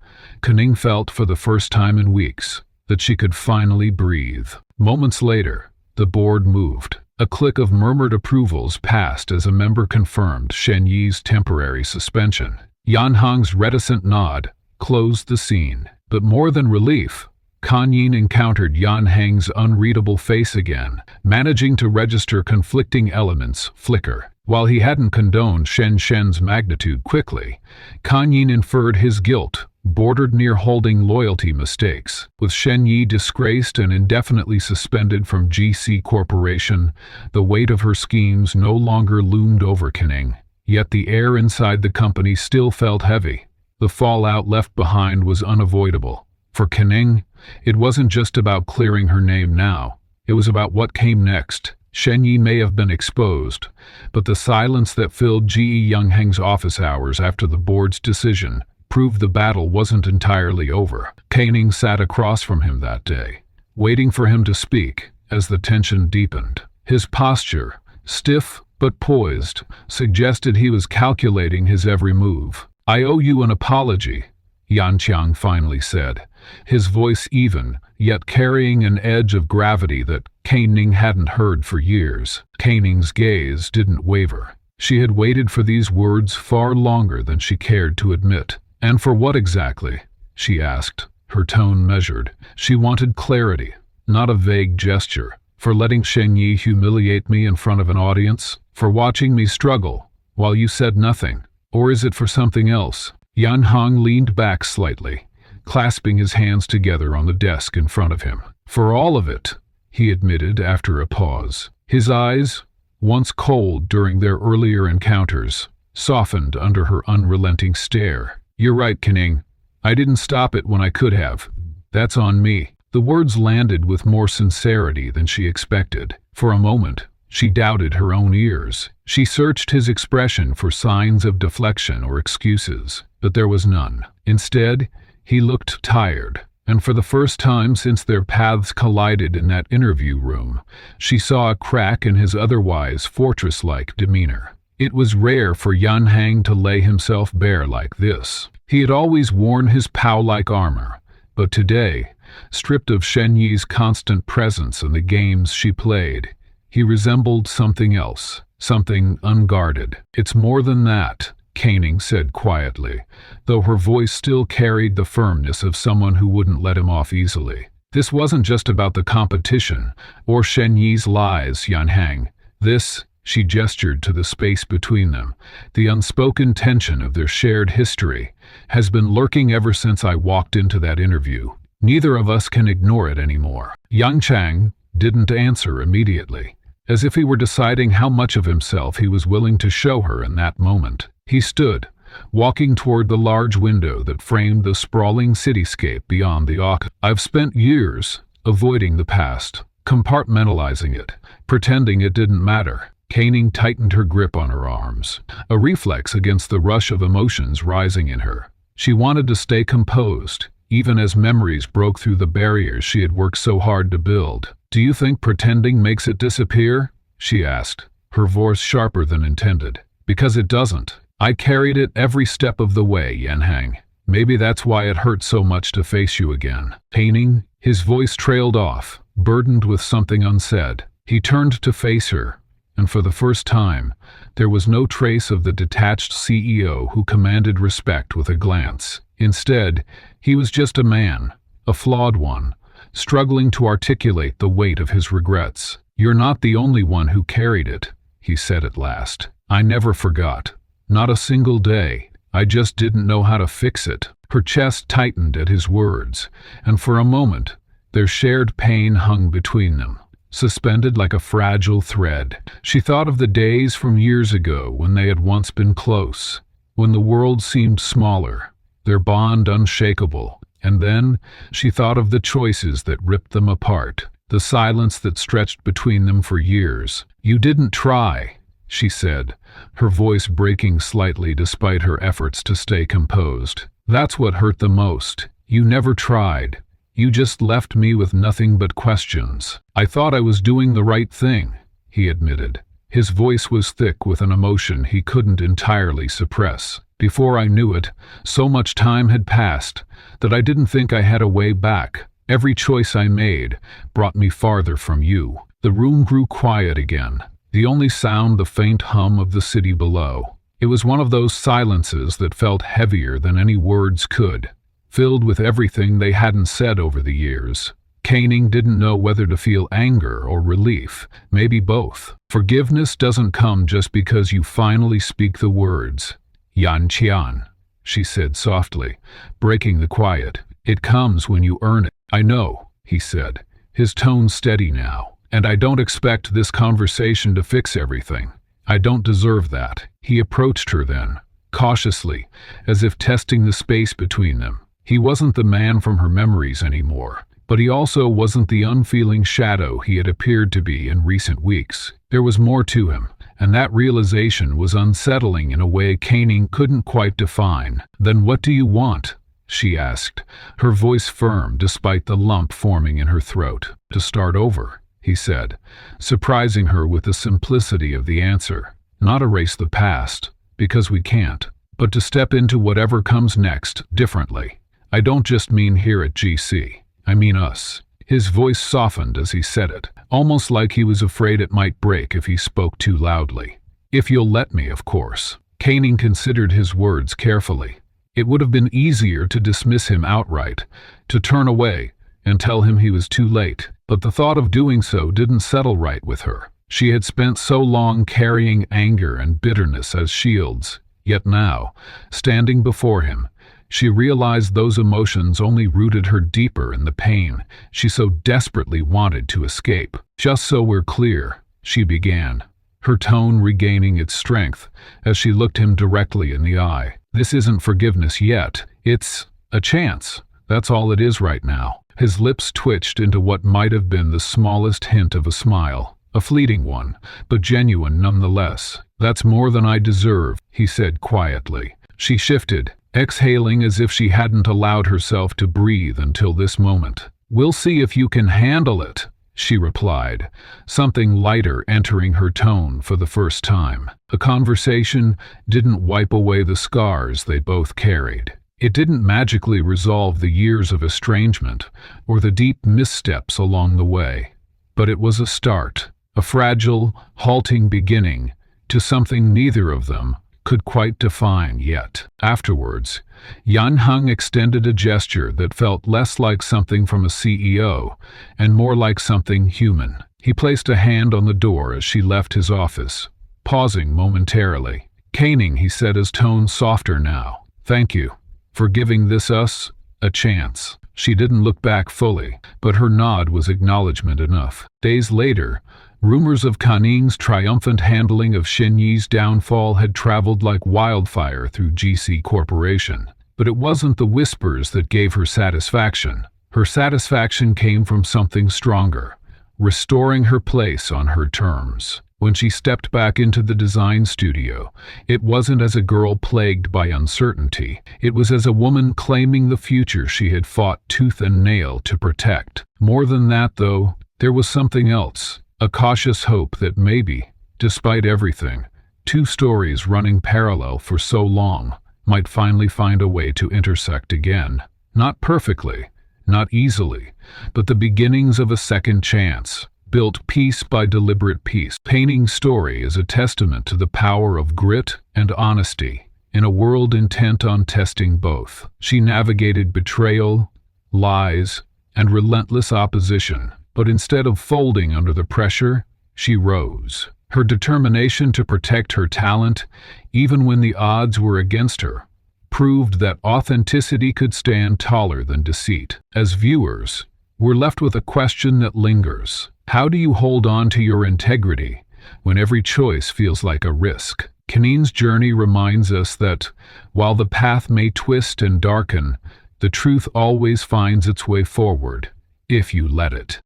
Kan felt for the first time in weeks that she could finally breathe. Moments later, the board moved. A click of murmured approvals passed as a member confirmed Shen Yi's temporary suspension. Yanhang's reticent nod closed the scene. But more than relief, Kan Yin encountered Yanhang's unreadable face again, managing to register conflicting elements flicker. While he hadn't condoned Shen's magnitude quickly, Kan Yin inferred his guilt bordered near holding loyalty mistakes. With Shen Yi disgraced and indefinitely suspended from GC Corporation, the weight of her schemes no longer loomed over Kan. Yet the air inside the company still felt heavy. The fallout left behind was unavoidable. For Kan, it wasn't just about clearing her name now. It was about what came next. Shen Yi may have been exposed, but the silence that filled Ji Youngheng's office hours after the board's decision proved the battle wasn't entirely over. Kan sat across from him that day, waiting for him to speak as the tension deepened. His posture, stiff but poised, suggested he was calculating his every move. "I owe you an apology," Yanqiang finally said, his voice even, yet carrying an edge of gravity that Kan hadn't heard for years. Kaning's gaze didn't waver. She had waited for these words far longer than she cared to admit. "And for what exactly?" she asked, her tone measured. She wanted clarity, not a vague gesture. "For letting Shen Yi humiliate me in front of an audience? For watching me struggle while you said nothing? Or is it for something else?" Yanhang leaned back slightly, clasping his hands together on the desk in front of him. "For all of it," he admitted after a pause. His eyes, once cold during their earlier encounters, softened under her unrelenting stare. "You're right, Kan. I didn't stop it when I could have. That's on me." The words landed with more sincerity than she expected. For a moment, she doubted her own ears. She searched his expression for signs of deflection or excuses, but there was none. Instead, he looked tired, and for the first time since their paths collided in that interview room, she saw a crack in his otherwise fortress-like demeanor. It was rare for Yanhang to lay himself bare like this. He had always worn his POW-like armor, but today, stripped of Shen Yi's constant presence and the games she played, he resembled something else, something unguarded. "It's more than that," Kan said quietly, though her voice still carried the firmness of someone who wouldn't let him off easily. This wasn't just about the competition or Shen Yi's lies, Yanhang. This, she gestured to the space between them, the unspoken tension of their shared history, has been lurking ever since I walked into that interview. Neither of us can ignore it anymore. Yang Chang didn't answer immediately, as if he were deciding how much of himself he was willing to show her in that moment. He stood, walking toward the large window that framed the sprawling cityscape beyond the Ock. I've spent years avoiding the past, compartmentalizing it, pretending it didn't matter. Caning tightened her grip on her arms, a reflex against the rush of emotions rising in her. She wanted to stay composed, even as memories broke through the barriers she had worked so hard to build. Do you think pretending makes it disappear? She asked, her voice sharper than intended. Because it doesn't. I carried it every step of the way, Yanhang. Maybe that's why it hurt so much to face you again. Painting, his voice trailed off, burdened with something unsaid. He turned to face her, and for the first time, there was no trace of the detached CEO who commanded respect with a glance. Instead, he was just a man, a flawed one, struggling to articulate the weight of his regrets. You're not the only one who carried it, he said at last. I never forgot. Not a single day. I just didn't know how to fix it. Her chest tightened at his words, and for a moment, their shared pain hung between them, suspended like a fragile thread. She thought of the days from years ago when they had once been close, when the world seemed smaller, their bond unshakable. And then she thought of the choices that ripped them apart, the silence that stretched between them for years. You didn't try, she said, her voice breaking slightly despite her efforts to stay composed. That's what hurt the most. You never tried. You just left me with nothing but questions. I thought I was doing the right thing, he admitted. His voice was thick with an emotion he couldn't entirely suppress. Before I knew it, so much time had passed that I didn't think I had a way back. Every choice I made brought me farther from you. The room grew quiet again, the only sound the faint hum of the city below. It was one of those silences that felt heavier than any words could, filled with everything they hadn't said over the years. Caning didn't know whether to feel anger or relief, maybe both. Forgiveness doesn't come just because you finally speak the words. Yan Qian, she said softly, breaking the quiet. It comes when you earn it. I know, he said, his tone steady now, and I don't expect this conversation to fix everything. I don't deserve that. He approached her then, cautiously, as if testing the space between them. He wasn't the man from her memories anymore, but he also wasn't the unfeeling shadow he had appeared to be in recent weeks. There was more to him, and that realization was unsettling in a way Caning couldn't quite define. Then what do you want? She asked, her voice firm despite the lump forming in her throat. To start over, he said, surprising her with the simplicity of the answer. Not erase the past, because we can't, but to step into whatever comes next differently. I don't just mean here at GC. I mean us. His voice softened as he said it, almost like he was afraid it might break if he spoke too loudly. If you'll let me, of course. Caning considered his words carefully. It would have been easier to dismiss him outright, to turn away and tell him he was too late, but the thought of doing so didn't settle right with her. She had spent so long carrying anger and bitterness as shields, yet now, standing before him, she realized those emotions only rooted her deeper in the pain she so desperately wanted to escape. Just so we're clear, she began, her tone regaining its strength as she looked him directly in the eye. This isn't forgiveness yet. It's a chance. That's all it is right now. His lips twitched into what might have been the smallest hint of a smile, a fleeting one, but genuine nonetheless. That's more than I deserve, he said quietly. She shifted, exhaling as if she hadn't allowed herself to breathe until this moment. We'll see if you can handle it, she replied, something lighter entering her tone for the first time. The conversation didn't wipe away the scars they both carried. It didn't magically resolve the years of estrangement or the deep missteps along the way. But it was a start, a fragile, halting beginning to something neither of them could quite define yet. Afterwards, Yan Heng extended a gesture that felt less like something from a CEO and more like something human. He placed a hand on the door as she left his office, pausing momentarily. "Caning," he said, his tone softer now. "Thank you for giving us a chance." She didn't look back fully, but her nod was acknowledgement enough. Days later, rumors of Caning's triumphant handling of Shen Yi's downfall had traveled like wildfire through GC Corporation. But it wasn't the whispers that gave her satisfaction. Her satisfaction came from something stronger, restoring her place on her terms. When she stepped back into the design studio, it wasn't as a girl plagued by uncertainty. It was as a woman claiming the future she had fought tooth and nail to protect. More than that, though, there was something else, a cautious hope that maybe, despite everything, two stories running parallel for so long might finally find a way to intersect again. Not perfectly, not easily, but the beginnings of a second chance, built piece by deliberate piece. Caning's story is a testament to the power of grit and honesty in a world intent on testing both. She navigated betrayal, lies, and relentless opposition, but instead of folding under the pressure, she rose. Her determination to protect her talent, even when the odds were against her, proved that authenticity could stand taller than deceit. As viewers, we're left with a question that lingers. How do you hold on to your integrity when every choice feels like a risk? Caning's journey reminds us that, while the path may twist and darken, the truth always finds its way forward, if you let it.